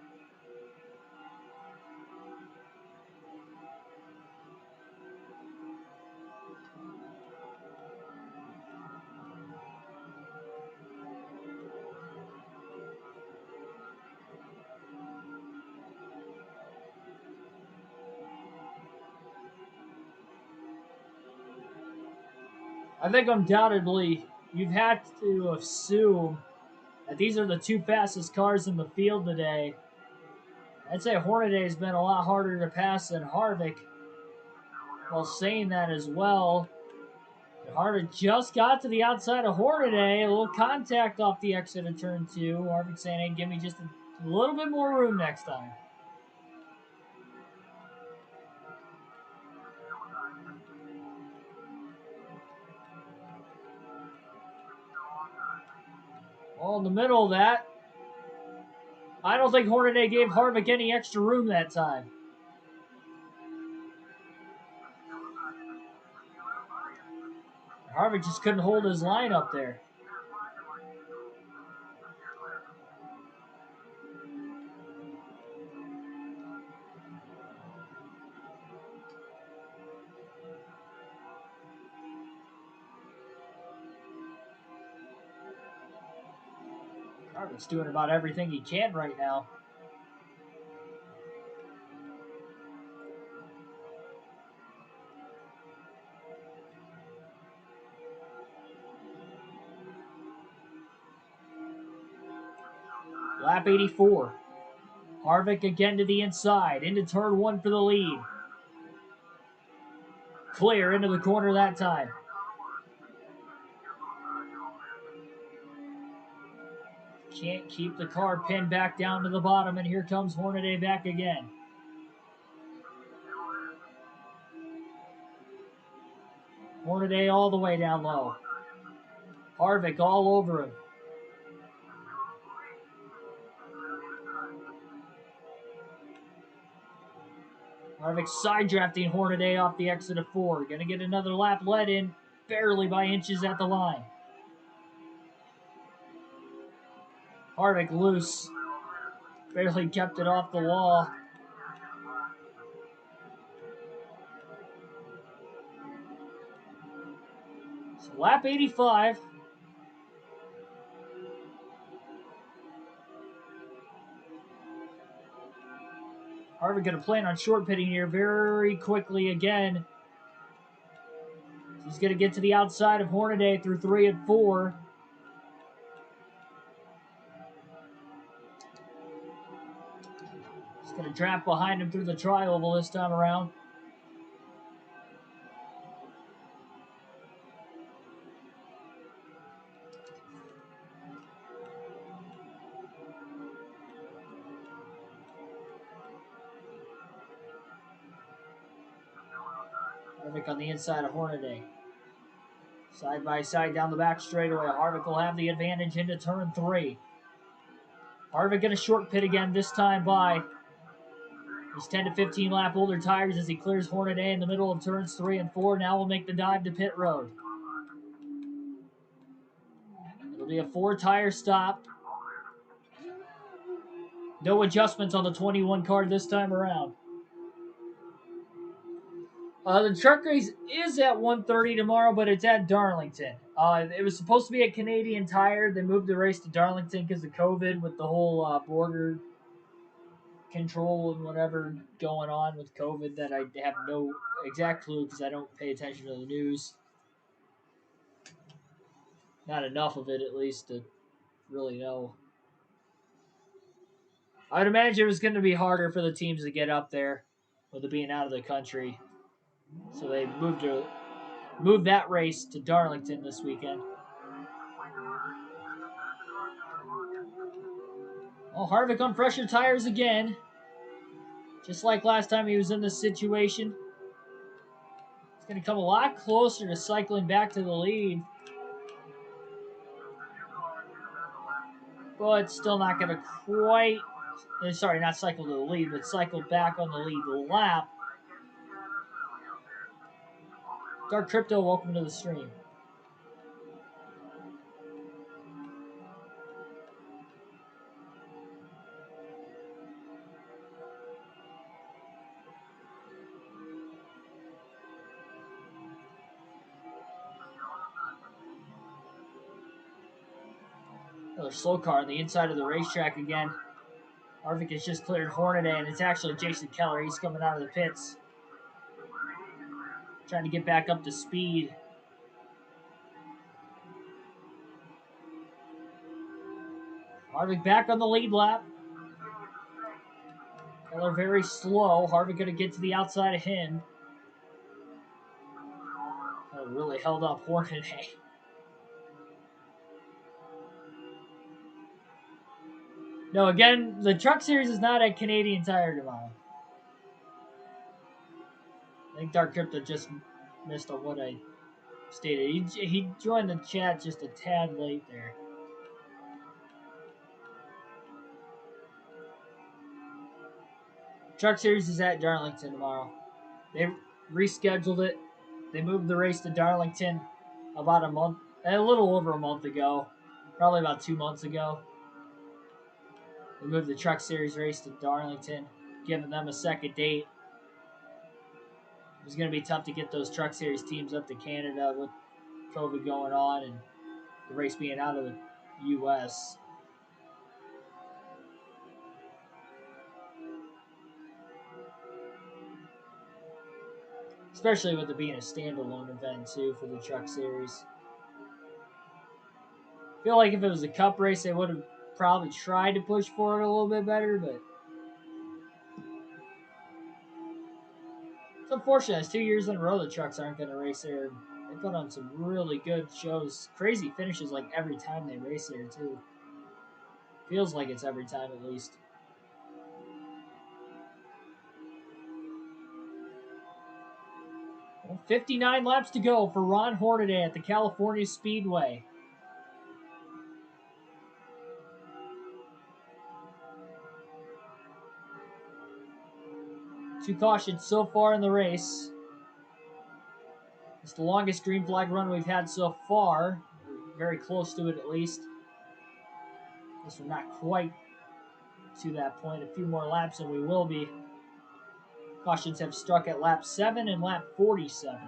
I think undoubtedly you've had to assume that these are the 2 fastest cars in the field today. I'd say Hornaday has been a lot harder to pass than Harvick. While saying that as well, Harvick just got to the outside of Hornaday. A little contact off the exit of turn 2. Harvick saying, hey, give me just a little bit more room next time. Well, in the middle of that, I don't think Hornaday gave Harvick any extra room that time. Harvick just couldn't hold his line up there. Harvick's doing about everything he can right now. Lap 84. Harvick again to the inside, into turn 1 for the lead. Clear into the corner that time. Can't keep the car pinned back down to the bottom, and here comes Hornaday back again. Hornaday all the way down low. Harvick all over him. Harvick side drafting Hornaday off the exit of 4. Gonna get another lap let in, barely by inches at the line. Harvick loose. Barely kept it off the wall. So lap 85. Harvick going to plan on short pitting here very quickly again. He's going to get to the outside of Hornaday through 3 and 4. He's going to draft behind him through the tri-oval this time around. Harvick on the inside of Hornaday. Side by side down the back straightaway. Harvick will have the advantage into turn 3. Harvick going to short pit again, this time by his 10 to 15 lap older tires as he clears Hornaday in the middle of turns 3 and 4. Now will make the dive to pit road. It'll be a 4-tire stop. No adjustments on the 21 car this time around. The truck race is at 1:30 tomorrow, but it's at Darlington. It was supposed to be at Canadian Tire. They moved the race to Darlington because of COVID with the whole border control and whatever going on with COVID that I have no exact clue because I don't pay attention to the news. Not enough of it, at least, to really know. I would imagine it was going to be harder for the teams to get up there with it being out of the country. So they moved that race to Darlington this weekend. Oh, Harvick on fresher tires again. Just like last time he was in this situation. He's going to come a lot closer to cycling back to the lead. But still not going to quite... Sorry, not cycle to the lead, but cycle back on the lead lap. Dark Crypto, welcome to the stream. Another slow car on the inside of the racetrack again. Harvick has just cleared Hornaday, and it's actually Jason Keller. He's coming out of the pits. Trying to get back up to speed. Harvick back on the lead lap. Keller very slow. Harvick going to get to the outside of him. That really held up Hornaday. No, again, the Truck Series is not at Canadian Tire tomorrow. I think Dark Crypto just missed on what I stated. He joined the chat just a tad late there. Truck Series is at Darlington tomorrow. They rescheduled it. They moved the race to Darlington about a little over a month ago. Probably about 2 months ago. They moved the Truck Series race to Darlington, giving them a second date. It was going to be tough to get those Truck Series teams up to Canada with COVID going on and the race being out of the U.S. Especially with it being a standalone event, too, for the Truck Series. I feel like if it was a Cup race, they would have probably tried to push forward a little bit better, but it's unfortunate. It's 2 years in a row the trucks aren't going to race there. They put on some really good shows. Crazy finishes like every time they race there, too. Feels like it's every time at least. Well, 59 laps to go for Ron Hornaday at the California Speedway. Two cautions so far in the race. It's the longest green flag run we've had so far. We're very close to it at least. Guess we're not quite to that point. A few more laps and we will be. Cautions have struck at lap 7 and lap 47.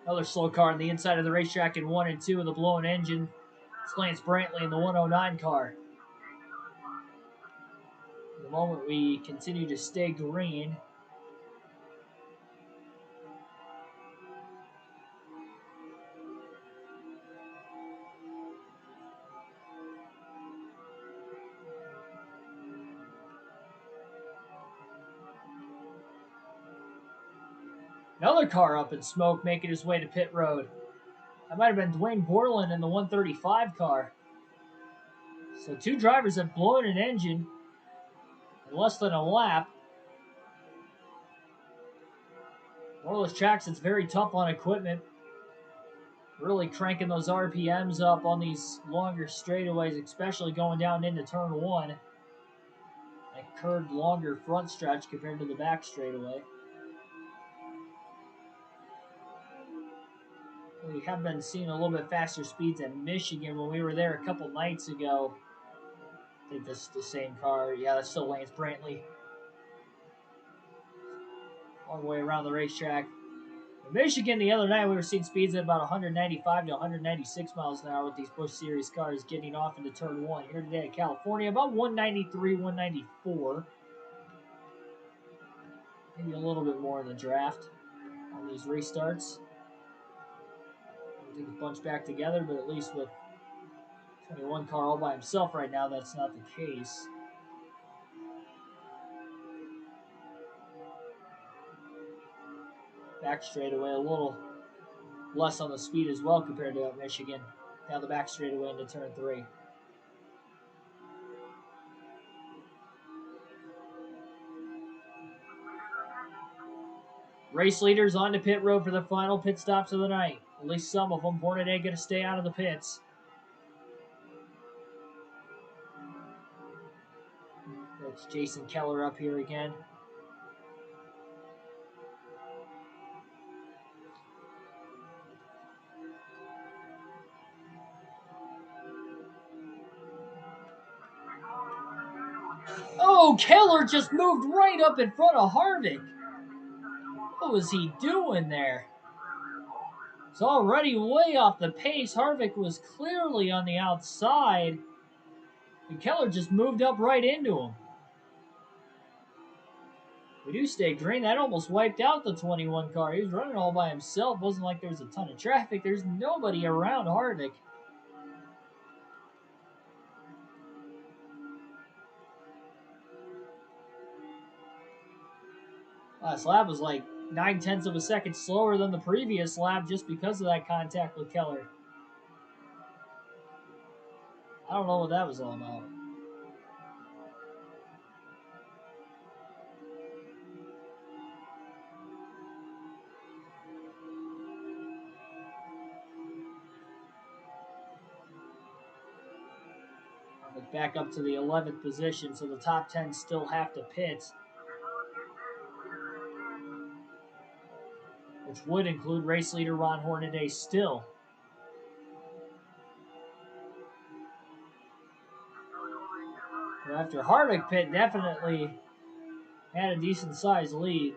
Another slow car on the inside of the racetrack in 1 and 2 with a blown engine. It's Lance Brantley in the 109 car. At the moment we continue to stay green. Another car up in smoke making his way to pit road. That might have been Dwayne Borland in the 135 car. So 2 drivers have blown an engine in less than a lap. One of those tracks that's very tough on equipment. Really cranking those RPMs up on these longer straightaways, especially going down into turn 1. That curved longer front stretch compared to the back straightaway. We have been seeing a little bit faster speeds at Michigan when we were there a couple nights ago. I think this is the same car. Yeah, that's still Lance Brantley. Long way around the racetrack. In Michigan the other night, we were seeing speeds at about 195 to 196 miles an hour with these Busch Series cars getting off into turn 1. Here today in California, about 193, 194. Maybe a little bit more in the draft on these restarts. We can bunch back together, but at least with 21 car all by himself right now, that's not the case. Back straightaway a little less on the speed as well compared to Michigan. Now the back straightaway into turn 3. Race leaders on to pit road for the final pit stops of the night. At least some of them. Hornaday going to stay out of the pits. That's Jason Keller up here again. Oh, Keller just moved right up in front of Harvick. What was he doing there? It's already way off the pace. Harvick was clearly on the outside. And Keller just moved up right into him. We do stay green. That almost wiped out the 21 car. He was running all by himself. Wasn't like there was a ton of traffic. There's nobody around Harvick. Last lap was like 9/10 of a second slower than the previous lap just because of that contact with Keller. I don't know what that was all about. Like back up to the 11th position, so the top 10 still have to pit, which would include race leader Ron Hornaday still. Well, after Harvick pit definitely had a decent sized lead.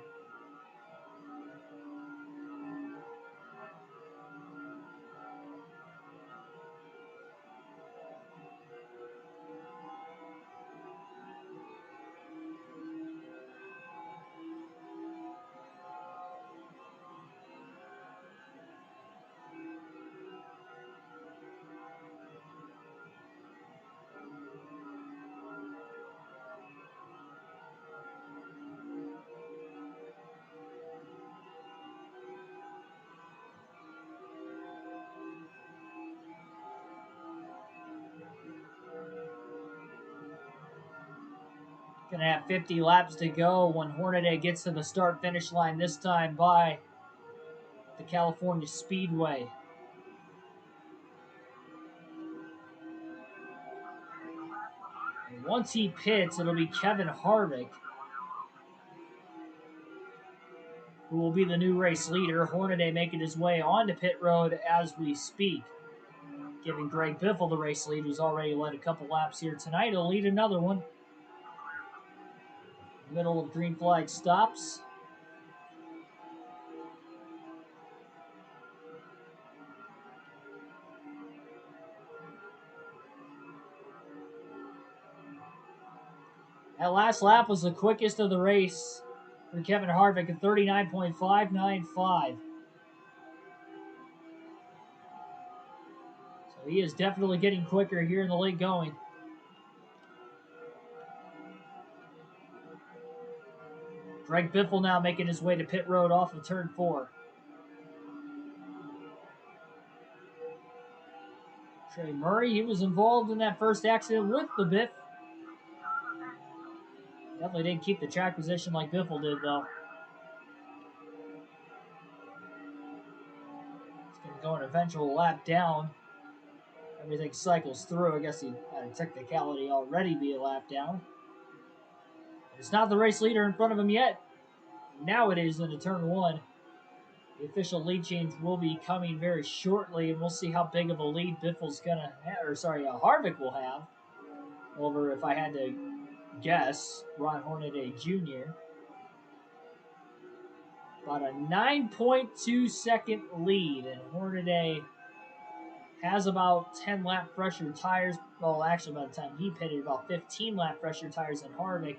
Gonna have 50 laps to go when Hornaday gets to the start-finish line, this time by the California Speedway. And once he pits, it'll be Kevin Harvick who will be the new race leader. Hornaday making his way onto pit road as we speak, giving Greg Biffle the race lead, who's already led a couple laps here tonight. He'll lead another one. Middle of green flag stops. That last lap was the quickest of the race for Kevin Harvick at 39.595. So he is definitely getting quicker here in the late going. Greg Biffle now making his way to pit road off of turn 4. Trey Murray, he was involved in that first accident with the Biff. Definitely didn't keep the track position like Biffle did, though. It's going to go an eventual lap down. Everything cycles through. I guess he had a technicality already be a lap down. It's not the race leader in front of him yet. Now it is into turn 1. The official lead change will be coming very shortly, and we'll see how big of a lead Biffle's gonna have, Harvick will have over, if I had to guess, Ron Hornaday Jr. About a 9.2 second lead, and Hornaday has about 10 lap fresher tires. Well, actually, by the time he pitted, about 15 lap fresher tires than Harvick.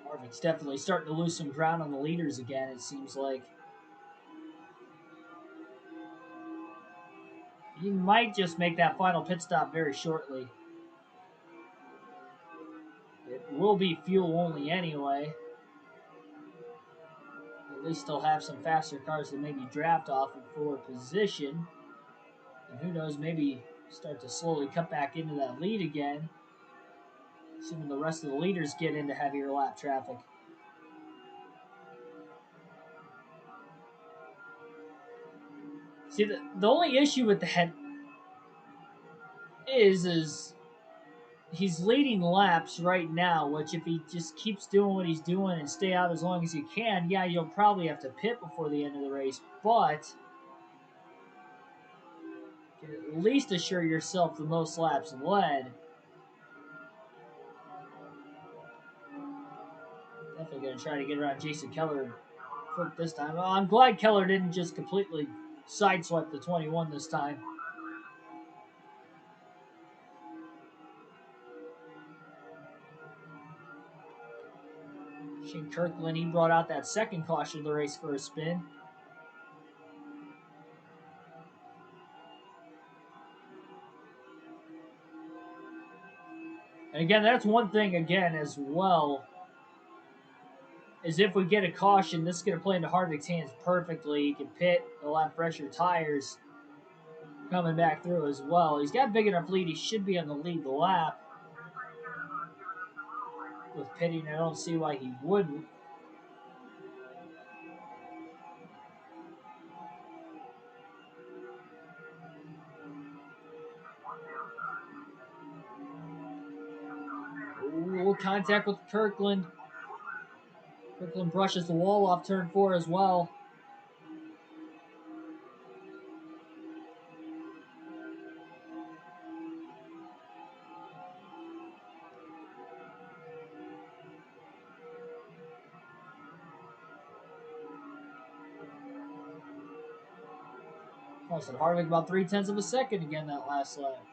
Harvick's definitely starting to lose some ground on the leaders again, it seems like. He might just make that final pit stop very shortly. It will be fuel only anyway. At least they'll have some faster cars that maybe draft off of for position. And who knows, maybe start to slowly cut back into that lead again, assuming the rest of the leaders get into heavier lap traffic. See, the only issue with that is he's leading laps right now, which if he just keeps doing what he's doing and stay out as long as he can, yeah, you'll probably have to pit before the end of the race, but you can at least assure yourself the most laps led. Definitely going to try to get around Jason Keller quick this time. Well, I'm glad Keller didn't just completely sideswipe the 21 this time. Shane Kirkland, he brought out that second caution of the race for a spin. And again, that's one thing again as well, is if we get a caution, this is going to play into Harvick's hands perfectly. He can pit, he'll have fresher tires coming back through as well. He's got big enough lead, he should be on the lead lap. With pitting, I don't see why he wouldn't. Ooh, contact with Kirkland. Kirkland brushes the wall off turn 4 as well. Oh, so Harvick about 0.3 of a second again that last lap.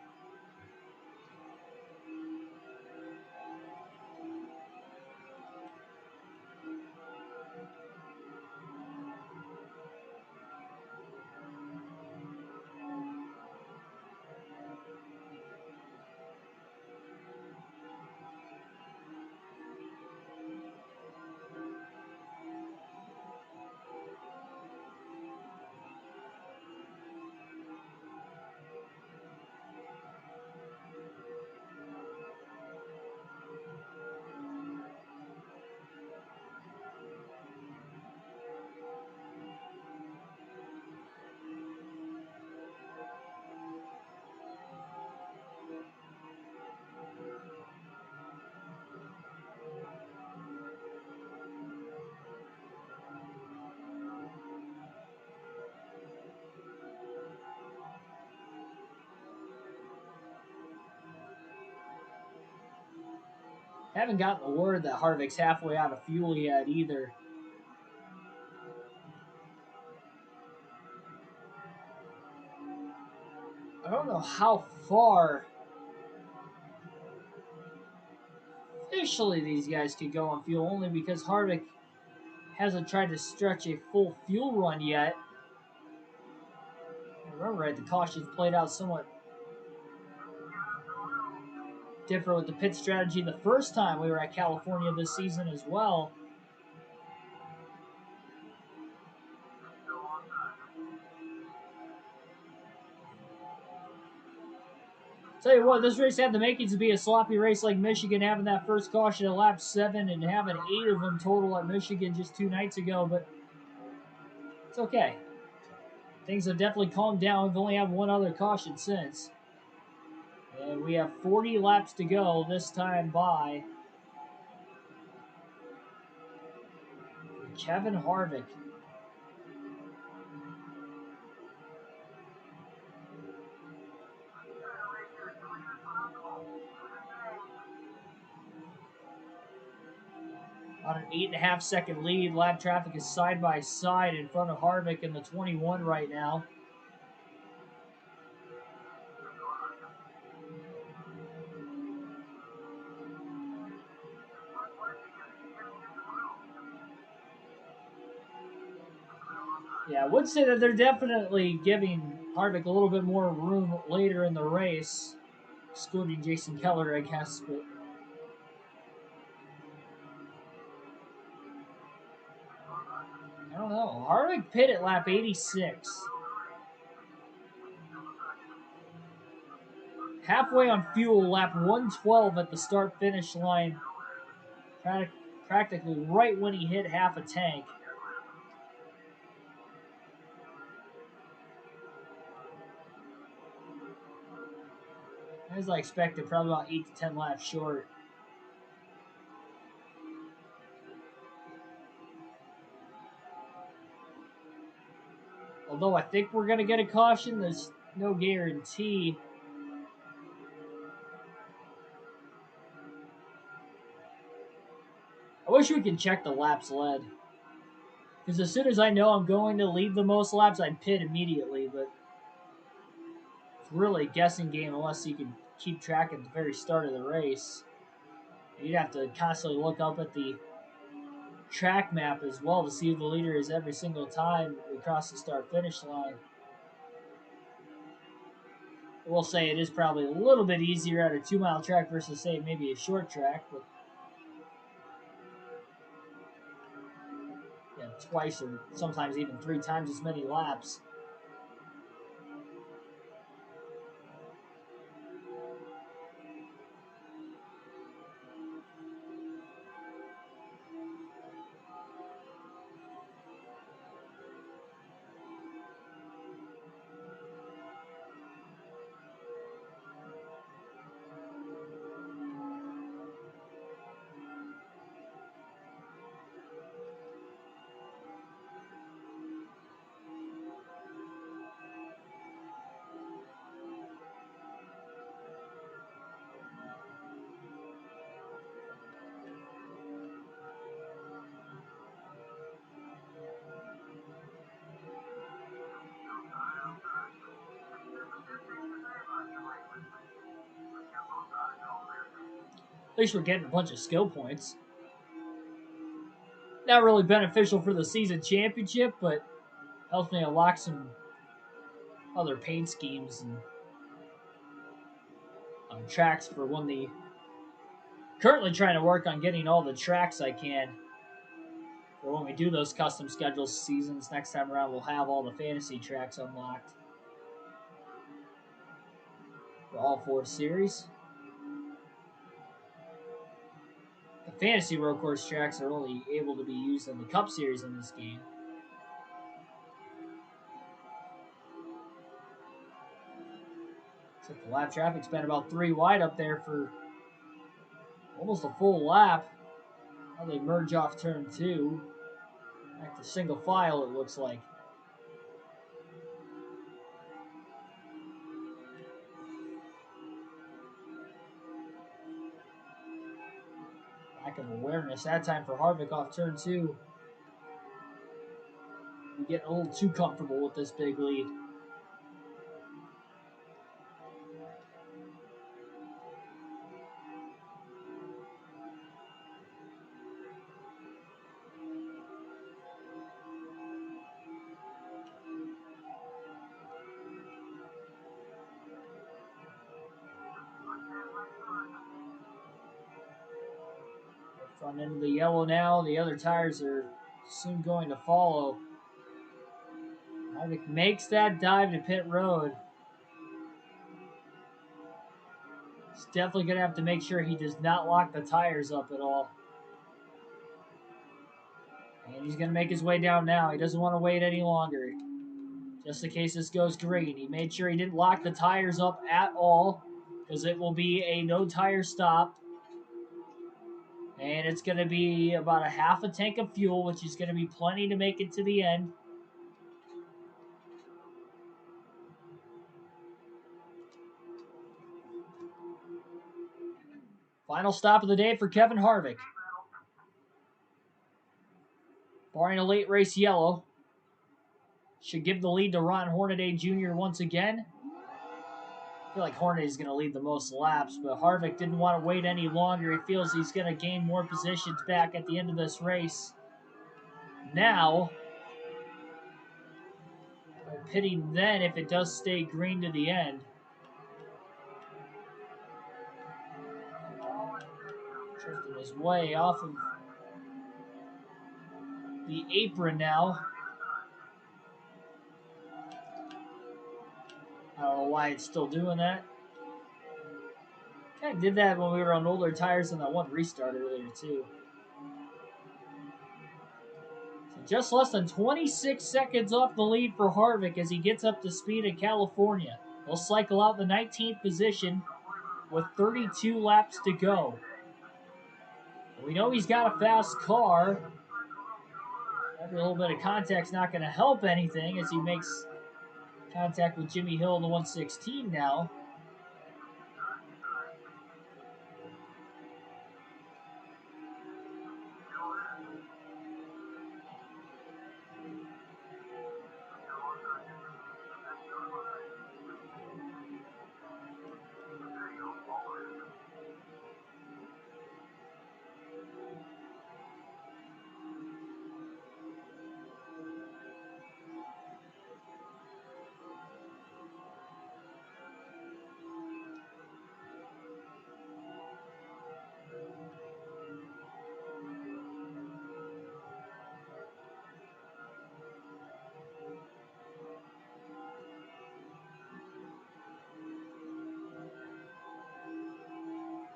Haven't gotten the word that Harvick's halfway out of fuel yet either. I don't know how far officially these guys could go on fuel, only because Harvick hasn't tried to stretch a full fuel run yet. Remember, right, the cautions played out somewhat different with the pit strategy the first time we were at California this season as well. Tell you what, this race had the makings to be a sloppy race like Michigan, having that first caution at lap 7 and having 8 of them total at Michigan just 2 nights ago, but it's okay. Things have definitely calmed down. We've only had one other caution since. And we have 40 laps to go this time by Kevin Harvick. On an 8.5 second lead. Lap traffic is side by side in front of Harvick in the 21 right now. Yeah, I would say that they're definitely giving Harvick a little bit more room later in the race, excluding Jason Keller, I guess. But I don't know. Harvick pit at lap 86. Halfway on fuel, lap 112 at the start-finish line. Practically right when he hit half a tank. As I expected, probably about 8 to 10 laps short. Although I think we're going to get a caution, there's no guarantee. I wish we could check the laps led. Because as soon as I know I'm going to lead the most laps, I'd pit immediately. But it's really a guessing game unless you can keep track at the very start of the race. You'd have to constantly look up at the track map as well to see who the leader is every single time we cross the start finish line. I will say it is probably a little bit easier at a 2-mile track versus, say, maybe a short track, but yeah, twice or sometimes even 3 times as many laps. At least we're getting a bunch of skill points. Not really beneficial for the season championship, but helps me unlock some other paint schemes and tracks for when the. Currently trying to work on getting all the tracks I can for when we do those custom schedule seasons. Next time around, we'll have all the fantasy tracks unlocked for all 4 series. The fantasy road course tracks are only able to be used in the Cup Series in this game. Except the lap traffic's been about 3 wide up there for almost a full lap. Now they merge off turn 2. Back to single file, it looks like. Lack of awareness that time for Harvick off turn 2. We get a little too comfortable with this big lead. Front end of the yellow now. The other tires are soon going to follow. Harvick makes that dive to pit road. He's definitely going to have to make sure he does not lock the tires up at all. And he's going to make his way down now. He doesn't want to wait any longer. Just in case this goes green. He made sure he didn't lock the tires up at all, because it will be a no tire stop. And it's going to be about a half a tank of fuel, which is going to be plenty to make it to the end. Final stop of the day for Kevin Harvick. Barring a late race yellow. Should give the lead to Ron Hornaday Jr. once again. I feel like Hornaday is going to lead the most laps, but Harvick didn't want to wait any longer. He feels he's going to gain more positions back at the end of this race. Now, pitting then if it does stay green to the end. Drifting his way off of the apron now. I don't know why it's still doing that. Kind of did that when we were on older tires in that one restart earlier, too. So just less than 26 seconds off the lead for Harvick as he gets up to speed in California. He'll cycle out the 19th position with 32 laps to go. We know he's got a fast car. Every little bit of contact's not going to help anything as he makes contact with Jimmy Hill in the 116 now.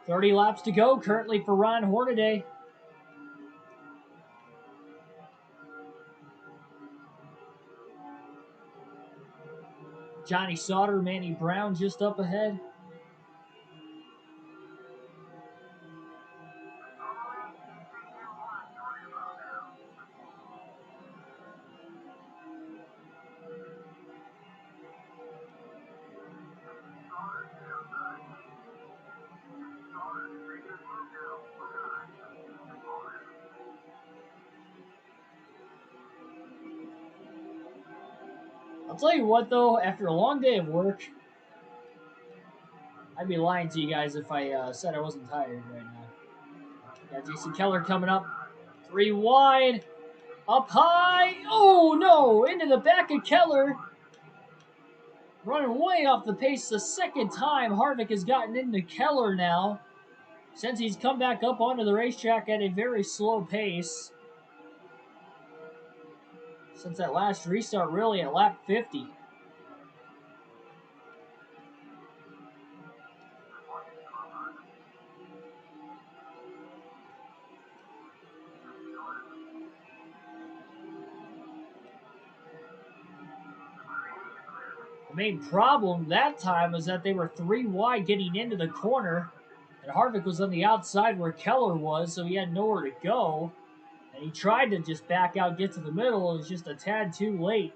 30 laps to go currently for Ron Hornaday. Johnny Sauter, Manny Brown just up ahead. I'll tell you what, though, after a long day of work, I'd be lying to you guys if I said I wasn't tired right now. Got JC Keller coming up. 3 wide. Up high. Oh, no. Into the back of Keller. Running way off the pace the second time Harvick has gotten into Keller now. Since he's come back up onto the racetrack at a very slow pace. Since that last restart, really, at lap 50. The main problem that time was that they were 3 wide getting into the corner, and Harvick was on the outside where Keller was, so he had nowhere to go. And he tried to just back out, get to the middle. It was just a tad too late.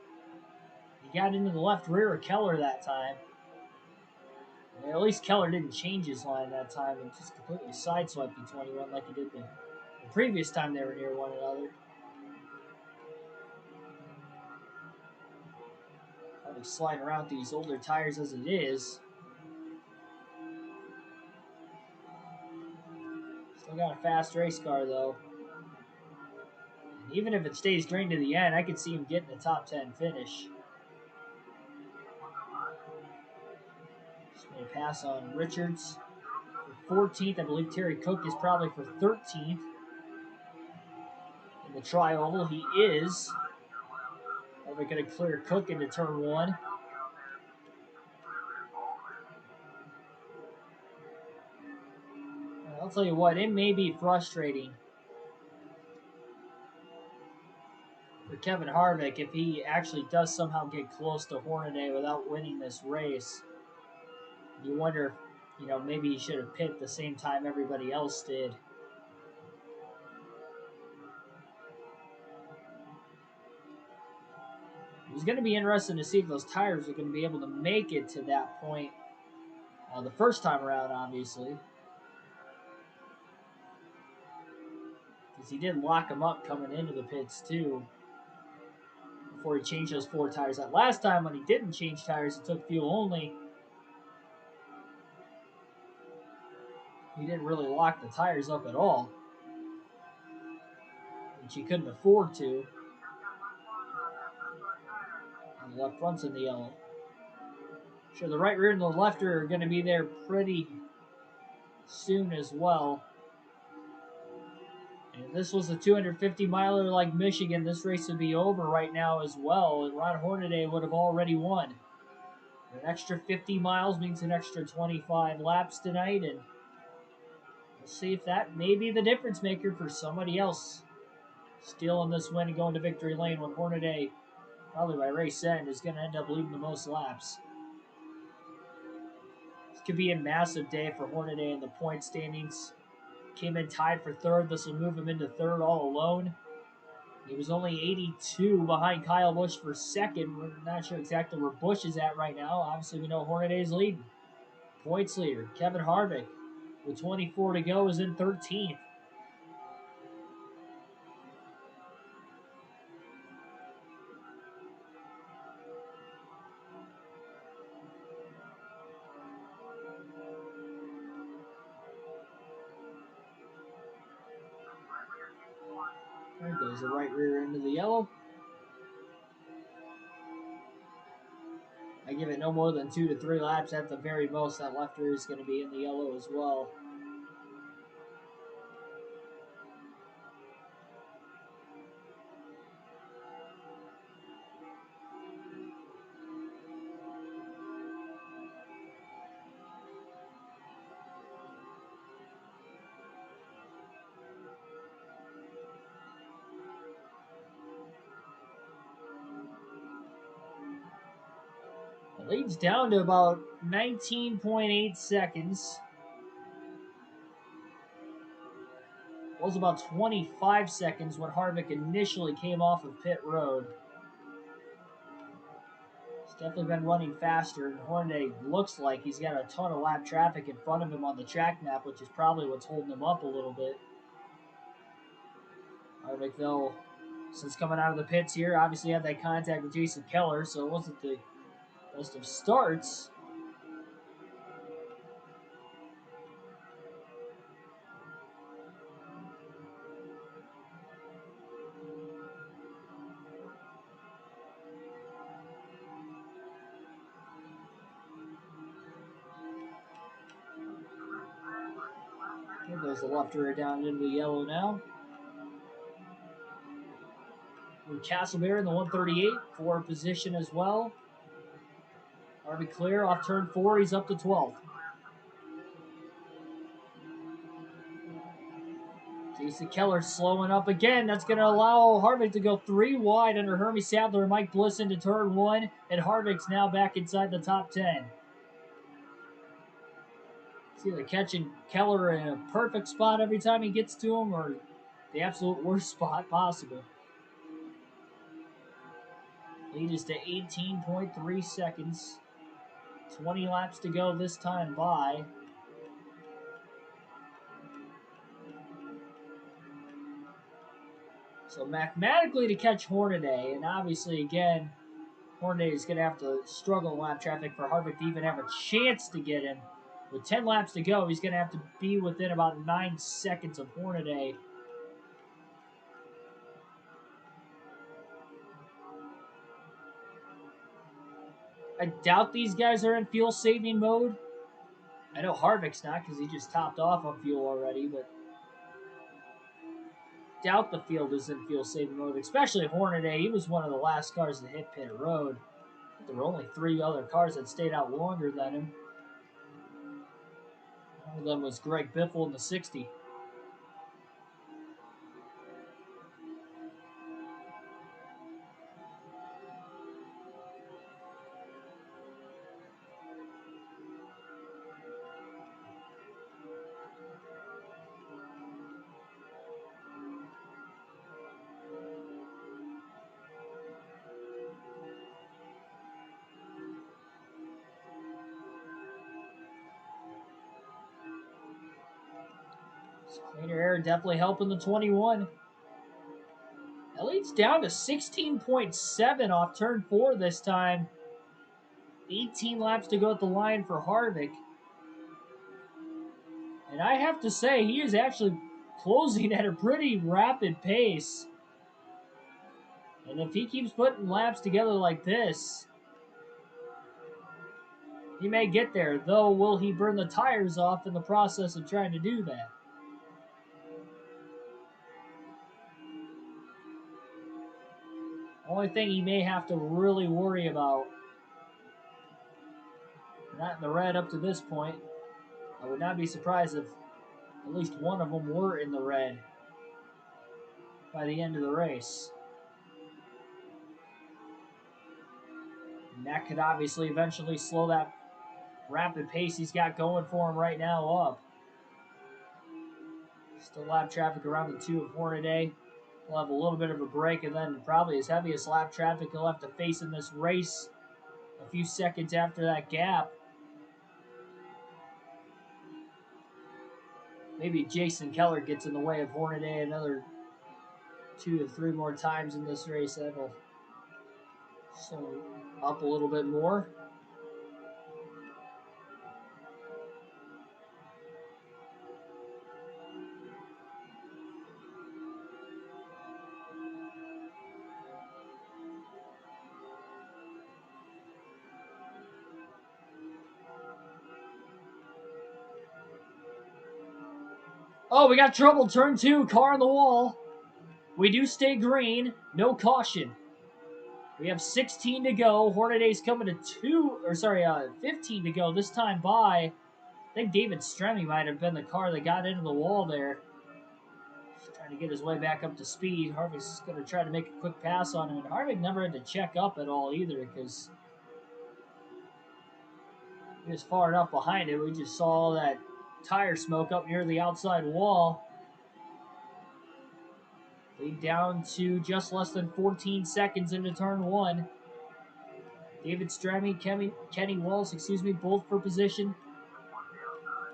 He got into the left rear of Keller that time. And at least Keller didn't change his line that time and just completely sideswiped the 21 like he did the previous time they were near one another. Probably sliding around these older tires as it is. Still got a fast race car though. And even if it stays green to the end, I could see him getting a top 10 finish. Just made a pass on Richards for 14th. I believe Terry Cook is probably for 13th. In the tri-oval, he is. Are we going to clear Cook into turn 1? I'll tell you what, it may be frustrating for Kevin Harvick if he actually does somehow get close to Hornaday without winning this race. You wonder, maybe he should have picked the same time everybody else did. It's going to be interesting to see if those tires are going to be able to make it to that point the first time around, obviously. Because he did lock him up coming into the pits, too, before he changed those 4 tires. That last time when he didn't change tires, it took fuel only. He didn't really lock the tires up at all, which he couldn't afford to. And the left front's in the yellow. Sure, the right rear and the left rear are going to be there pretty soon as well. And if this was a 250 miler like Michigan, this race would be over right now as well, and Ron Hornaday would have already won. An extra 50 miles means an extra 25 laps tonight, and we'll see if that may be the difference maker for somebody else stealing this win and going to victory lane when Hornaday, probably by race end, is going to end up leading the most laps. This could be a massive day for Hornaday in the point standings. Came in tied for 3rd. This will move him into 3rd all alone. He was only 82 behind Kyle Busch for 2nd. We're not sure exactly where Busch is at right now. Obviously, we know Hornaday's leading. Points leader, Kevin Harvick, with 24 to go, is in 13th. There goes the right rear into the yellow. I give it no more than 2 to 3 laps at the very most. That left rear is going to be in the yellow as well. Leads down to about 19.8 seconds. It was about 25 seconds when Harvick initially came off of pit road. He's definitely been running faster, and Hornaday looks like he's got a ton of lap traffic in front of him on the track map, which is probably what's holding him up a little bit. Harvick, though, since coming out of the pits here, obviously had that contact with Jason Keller, so it wasn't the best of starts. Here goes the left rear down into the yellow now. Castleberry in the 138, for position as well. Harvick clear off turn 4, he's up to 12th. Jason Keller slowing up again. That's going to allow Harvick to go 3 wide under Hermie Sadler and Mike Bliss into turn 1, and Harvick's now back inside the top 10. It's either catching Keller in a perfect spot every time he gets to him, or the absolute worst spot possible. Lead is to 18.3 seconds. 20 laps to go this time by. So mathematically to catch Hornaday, and obviously again, Hornaday is going to have to struggle in lap traffic for Harvick to even have a chance to get him. With 10 laps to go, he's going to have to be within about 9 seconds of Hornaday. I doubt these guys are in fuel-saving mode. I know Harvick's not because he just topped off on fuel already, but doubt the field is in fuel-saving mode, especially Hornaday. He was one of the last cars to hit pit road. There were only 3 other cars that stayed out longer than him. One of them was Greg Biffle in the 60. Cleaner air definitely helping the 21. That leads down to 16.7 off turn 4 this time. 18 laps to go at the line for Harvick. And I have to say, he is actually closing at a pretty rapid pace. And if he keeps putting laps together like this, he may get there. Though, will he burn the tires off in the process of trying to do that? Only thing he may have to really worry about, not in the red up to this point. I would not be surprised if at least one of them were in the red by the end of the race. And that could obviously eventually slow that rapid pace he's got going for him right now up. Still lap traffic around the 2 of Hornaday. He'll have a little bit of a break, and then probably his heaviest lap traffic he'll have to face in this race a few seconds after that gap. Maybe Jason Keller gets in the way of Hornaday another 2 to 3 more times in this race. That'll slow him up a little bit more. Oh, we got trouble. Turn 2, car on the wall. We do stay green. No caution. We have 16 to go. Hornaday's coming to 15 to go this time by. I think David Stremme might have been the car that got into the wall there. Just trying to get his way back up to speed. Harvick's going to try to make a quick pass on him. And Harvick never had to check up at all either because He was far enough behind it. We just saw that tire smoke up near the outside wall. Lead down to just less than 14 seconds into turn one. David Stremme, Kenny Walls, both for position.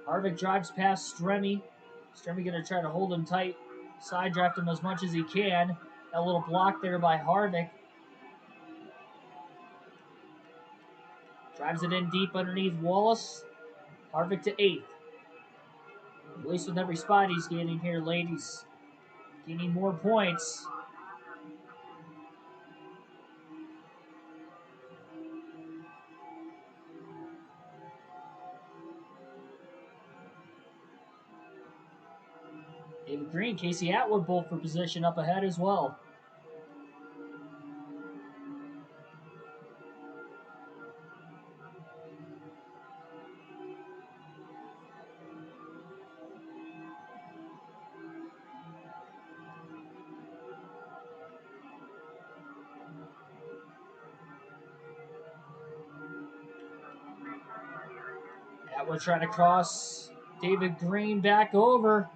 Harvick drives past Stremme. Stremme going to try to hold him tight, side draft him as much as he can. That little block there by Harvick. Drives it in deep underneath Wallace. Harvick to 8th. At least with every spot he's gaining here, ladies. Gaining more points. David Green, Casey Atwood both for position up ahead as well. Atwood trying to cross David Green back over.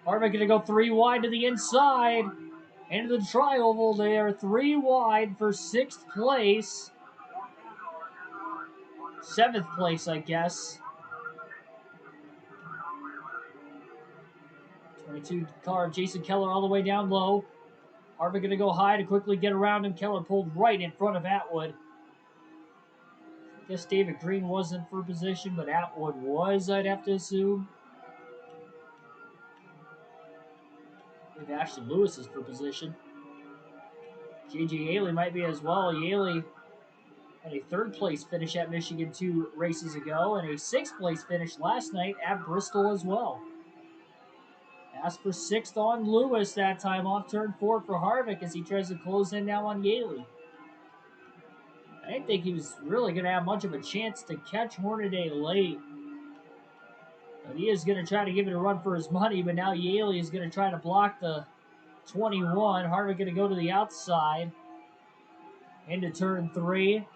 Harvick going to go 3 wide to the inside. Into the tri-oval, they are 3 wide for 6th place. 7th place, I guess. 22 car, Jason Keller all the way down low. Harvick going to go high to quickly get around him. Keller pulled right in front of Atwood. I guess David Green wasn't for position, but Atwood was, I'd have to assume. I think Ashton Lewis is for position. J.J. Yaley might be as well. Yaley had a 3rd place finish at Michigan 2 races ago and a 6th place finish last night at Bristol as well. Asked for 6th on Lewis that time off turn 4 for Harvick as he tries to close in now on Yaley. I didn't think he was really going to have much of a chance to catch Hornaday late. But he is going to try to give it a run for his money, but now Yaley is going to try to block the 21. Harvick going to go to the outside into turn 3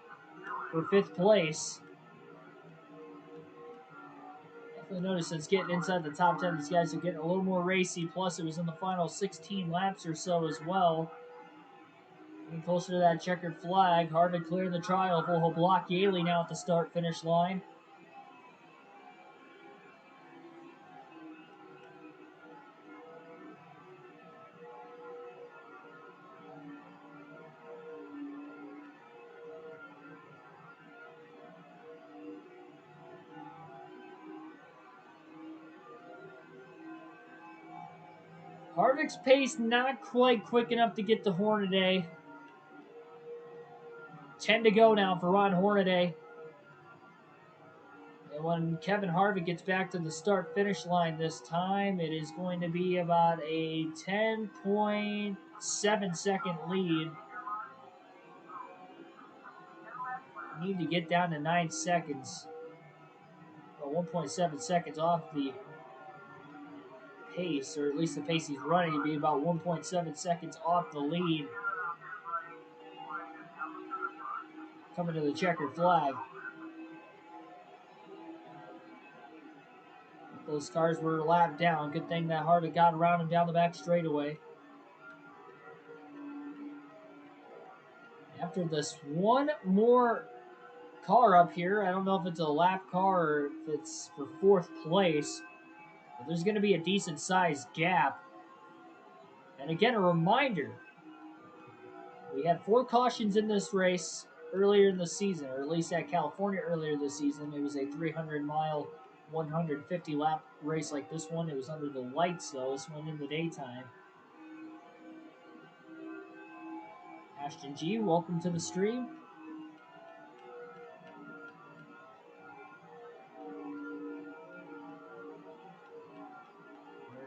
for 5th place. Definitely notice since getting inside the top 10, these guys are getting a little more racy. Plus, it was in the final 16 laps or so as well. Getting closer to that checkered flag. Harvick clearing the tri-oval. He'll block Yaley now at the start-finish line. Harvick's pace not quite quick enough to get to Hornaday. 10 to go now for Ron Hornaday. And when Kevin Harvick gets back to the start-finish line this time, it is going to be about a 10.7 second lead. Need to get down to 9 seconds. Well, 1.7 seconds off the pace, or at least the pace he's running, would be about 1.7 seconds off the lead. Coming to the checkered flag. Those cars were lapped down. Good thing that Harvick got around him down the back straightaway. After this one more car up here, I don't know if it's a lap car or if it's for 4th place, but there's going to be a decent sized gap. And again, a reminder, we had 4 cautions in this race earlier in the season, or at least at California earlier this season. It was a 300-mile, 150-lap race like this one. It was under the lights, though. This one in the daytime. Ashton G, welcome to the stream.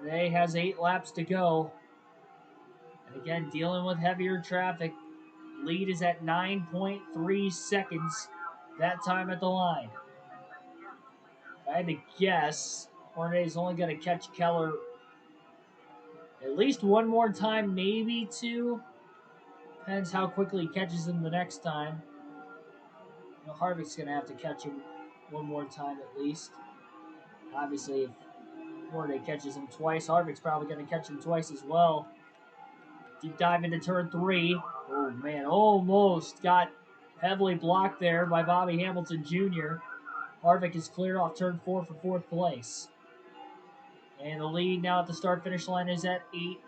Renee has 8 laps to go. And again, dealing with heavier traffic. Lead is at 9.3 seconds that time at the line. If I had to guess, Hornaday's only going to catch Keller at least one more time, maybe 2. Depends how quickly he catches him the next time. Harvick's going to have to catch him one more time at least. Obviously, if Hornaday catches him twice, Harvick's probably going to catch him twice as well. Deep dive into turn 3. Oh, man, almost got heavily blocked there by Bobby Hamilton Jr. Harvick is cleared off turn 4 for 4th place. And the lead now at the start-finish line is at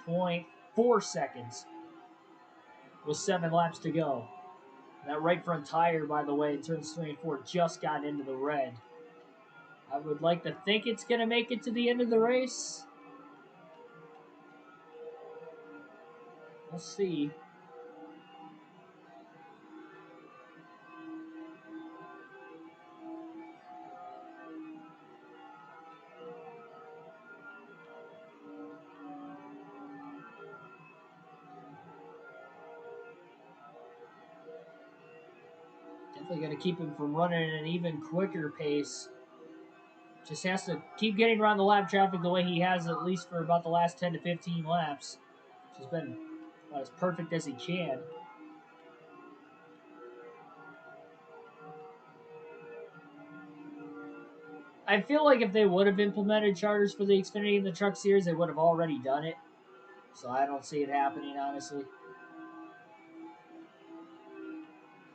8.4 seconds with 7 laps to go. That right front tire, by the way, in turns 3 and 4 just got into the red. I would like to think it's going to make it to the end of the race. We'll see. Definitely going to keep him from running at an even quicker pace. Just has to keep getting around the lap traffic the way he has at least for about the last 10 to 15 laps. Which has been about as perfect as he can. I feel like if they would have implemented charters for the Xfinity and the Truck Series, they would have already done it. So I don't see it happening, honestly.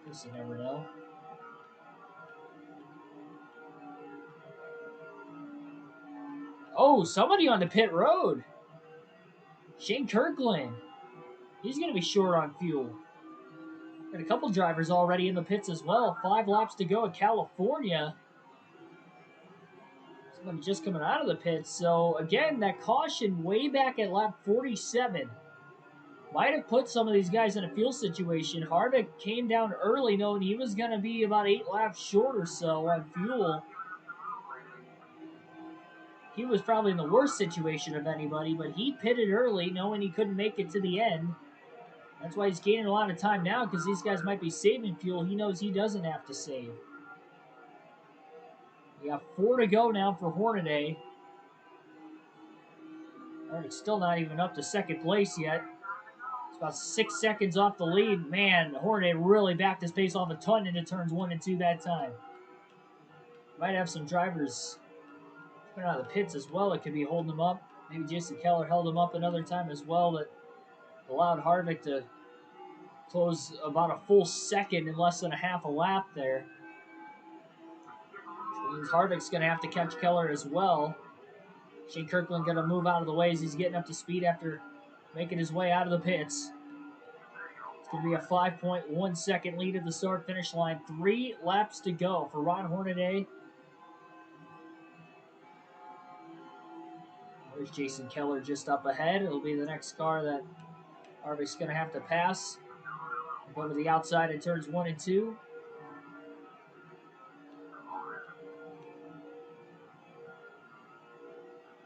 Guess you never know. Oh, somebody on the pit road. Shane Kirkland. He's going to be short on fuel. Got a couple drivers already in the pits as well. 5 laps to go in California. Somebody just coming out of the pits. So, again, that caution way back at lap 47 might have put some of these guys in a fuel situation. Harvick came down early knowing he was going to be about 8 laps short or so on fuel. He was probably in the worst situation of anybody, but he pitted early knowing he couldn't make it to the end. That's why he's gaining a lot of time now, because these guys might be saving fuel he knows he doesn't have to save. We got 4 to go now for Hornaday. It's still not even up to second place yet. It's about 6 seconds off the lead. Man, Hornaday really backed his pace off a ton into turns 1 and 2 that time. Might have some drivers coming out of the pits as well that could be holding him up. Maybe Jason Keller held him up another time as well that allowed Harvick to close about a full second in less than a half a lap there. Which means Harvick's going to have to catch Keller as well. Shane Kirkland going to move out of the way as he's getting up to speed after making his way out of the pits. It's going to be a 5.1 second lead at the start-finish line. 3 laps to go for Ron Hornaday. There's Jason Keller just up ahead. It'll be the next car that Harvick's going to have to pass. Go to the outside in turns 1 and 2.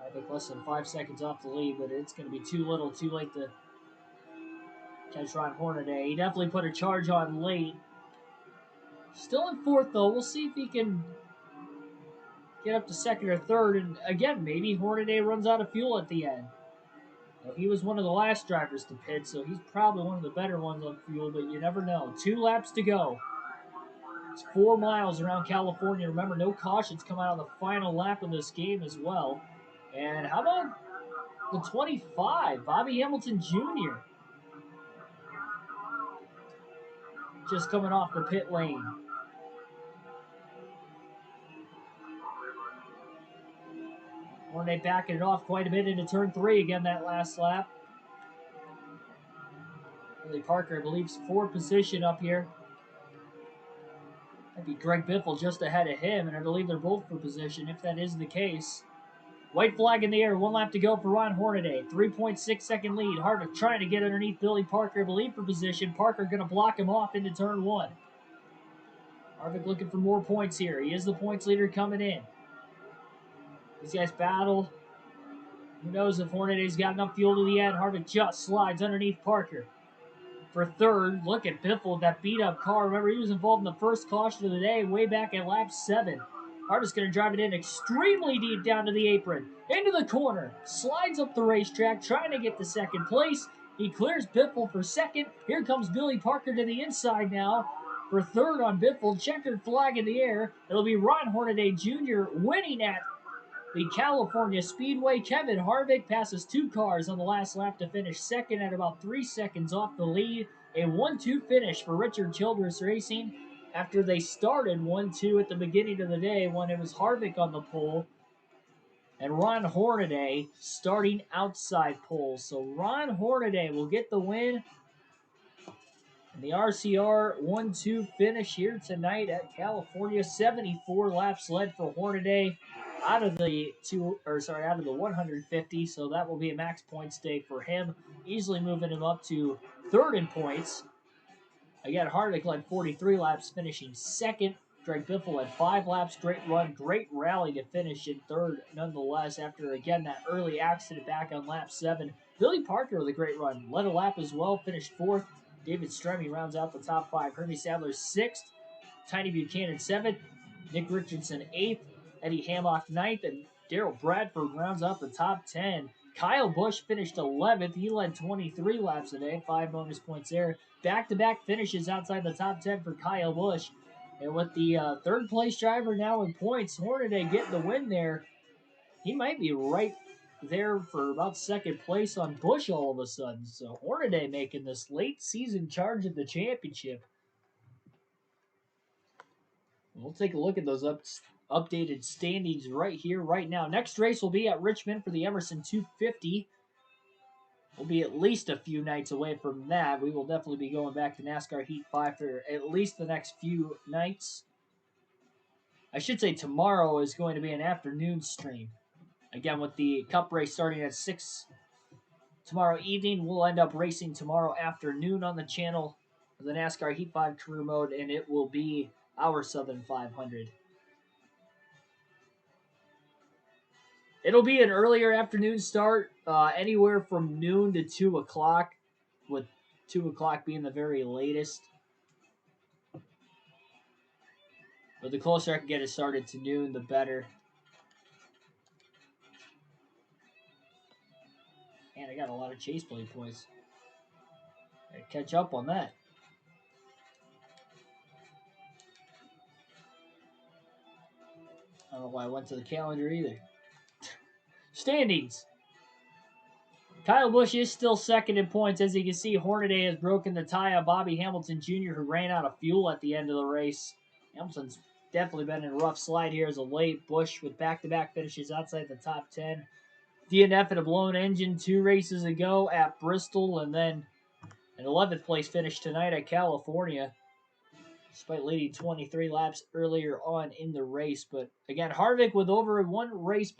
I think less than 5 seconds off the lead, but it's going to be too little, too late to catch Ron Hornaday. He definitely put a charge on late. Still in 4th, though. We'll see if he can get up to 2nd or 3rd. And again, maybe Hornaday runs out of fuel at the end. Well, he was one of the last drivers to pit, so he's probably one of the better ones on fuel, but you never know. 2 laps to go. It's 4 miles around California. Remember, no cautions come out on the final lap of this game as well. And how about the 25, Bobby Hamilton Jr. just coming off the pit lane. Hornaday backing it off quite a bit into turn 3 again that last lap. Billy Parker, I believe, is 4th position up here. Might be Greg Biffle just ahead of him, and I believe they're both for position if that is the case. White flag in the air, 1 lap to go for Ron Hornaday. 3.6 second lead. Harvick trying to get underneath Billy Parker, I believe, for position. Parker going to block him off into turn 1. Harvick looking for more points here. He is the points leader coming in. These guys battle. Who knows if Hornaday's got enough fuel to the end. Harvick just slides underneath Parker. For 3rd, look at Biffle with that beat-up car. Remember, he was involved in the first caution of the day way back at lap 7. Harvick's going to drive it in extremely deep down to the apron. Into the corner. Slides up the racetrack, trying to get to 2nd place. He clears Biffle for 2nd. Here comes Billy Parker to the inside now for third on Biffle. Checkered flag in the air. It'll be Ron Hornaday Jr. winning at the California Speedway. Kevin Harvick passes 2 cars on the last lap to finish second at about 3 seconds off the lead. A 1-2 finish for Richard Childress Racing after they started 1-2 at the beginning of the day when it was Harvick on the pole and Ron Hornaday starting outside pole. So Ron Hornaday will get the win. And the RCR 1-2 finish here tonight at California. 74 laps led for Hornaday out of the 150. So that will be a max points day for him, easily moving him up to third in points. Again, Harvick led 43 laps, finishing second. Greg Biffle had 5 laps. Great run, great rally to finish in third nonetheless after, again, that early accident back on lap 7. Billy Parker with a great run. Led a lap as well, finished 4th. David Stremme rounds out the top 5. Hermie Sadler 6th. Tiny Buchanan 7th. Nick Richardson 8th. Eddie Hammock 9th. And Daryl Bradford rounds out the top 10. Kyle Busch finished 11th. He led 23 laps today. 5 bonus points there. Back-to-back finishes outside the top 10 for Kyle Busch. And with the third place driver now in points, Hornaday getting the win there. He might be right there for about second place on Busch all of a sudden. So Hornaday making this late season charge at the championship. We'll take a look at those updated standings right here, right now. Next race will be at Richmond for the Emerson 250. We'll be at least a few nights away from that. We will definitely be going back to NASCAR Heat 5 for at least the next few nights. I should say tomorrow is going to be an afternoon stream. Again, with the Cup race starting at 6 tomorrow evening, we'll end up racing tomorrow afternoon on the channel for the NASCAR Heat 5 career mode, and it will be our Southern 500. It'll be an earlier afternoon start, anywhere from noon to 2 o'clock, with 2 o'clock being the very latest. But the closer I can get it started to noon, the better. And I got a lot of chase play points. Gotta catch up on that. I don't know why I went to the calendar either. Standings. Kyle Busch is still second in points. As you can see, Hornaday has broken the tie of Bobby Hamilton Jr., who ran out of fuel at the end of the race. Hamilton's definitely been in a rough slide here as of late. Busch with back-to-back finishes outside the top 10. DNF had a blown engine 2 races ago at Bristol, and then an 11th place finish tonight at California, despite leading 23 laps earlier on in the race. But again, Harvick with over a one race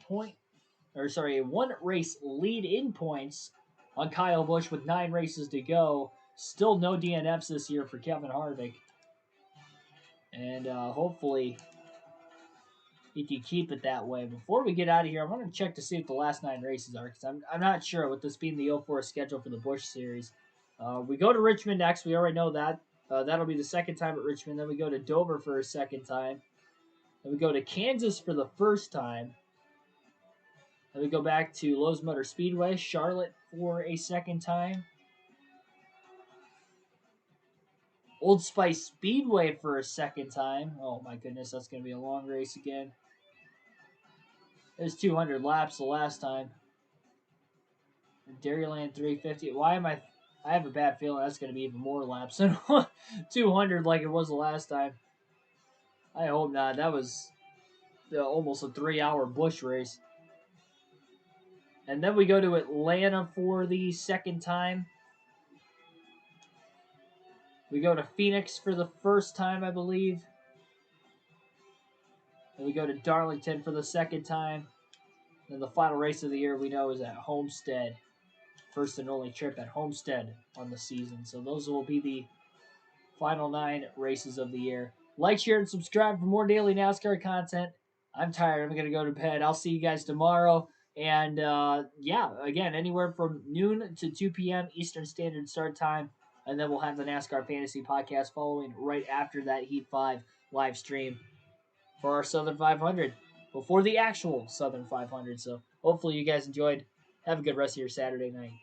lead in points on Kyle Busch with 9 races to go. Still no DNFs this year for Kevin Harvick. And hopefully he can keep it that way. Before we get out of here, I want to check to see what the last 9 races are, because I'm not sure with this being the 04 schedule for the Busch Series. We go to Richmond next. We already know that. That'll be the second time at Richmond. Then we go to Dover for a second time. Then we go to Kansas for the first time. Then we go back to Lowe's Motor Speedway, Charlotte for a second time. Old Spice Speedway for a second time. Oh my goodness, that's going to be a long race again. It was 200 laps the last time. Dairyland 350. Why am I have a bad feeling that's going to be even more laps than 200 like it was the last time. I hope not. That was almost a 3-hour Busch race. And then we go to Atlanta for the second time. We go to Phoenix for the first time, I believe. Then we go to Darlington for the second time. And the final race of the year we know is at Homestead. First and only trip at Homestead on the season. So those will be the final 9 races of the year. Like, share, and subscribe for more daily NASCAR content. I'm tired. I'm going to go to bed. I'll see you guys tomorrow. And, again, anywhere from noon to 2 p.m. Eastern Standard Start Time. And then we'll have the NASCAR Fantasy Podcast following right after that Heat 5 live stream for our Southern 500. Before the actual Southern 500. So hopefully you guys enjoyed. Have a good rest of your Saturday night.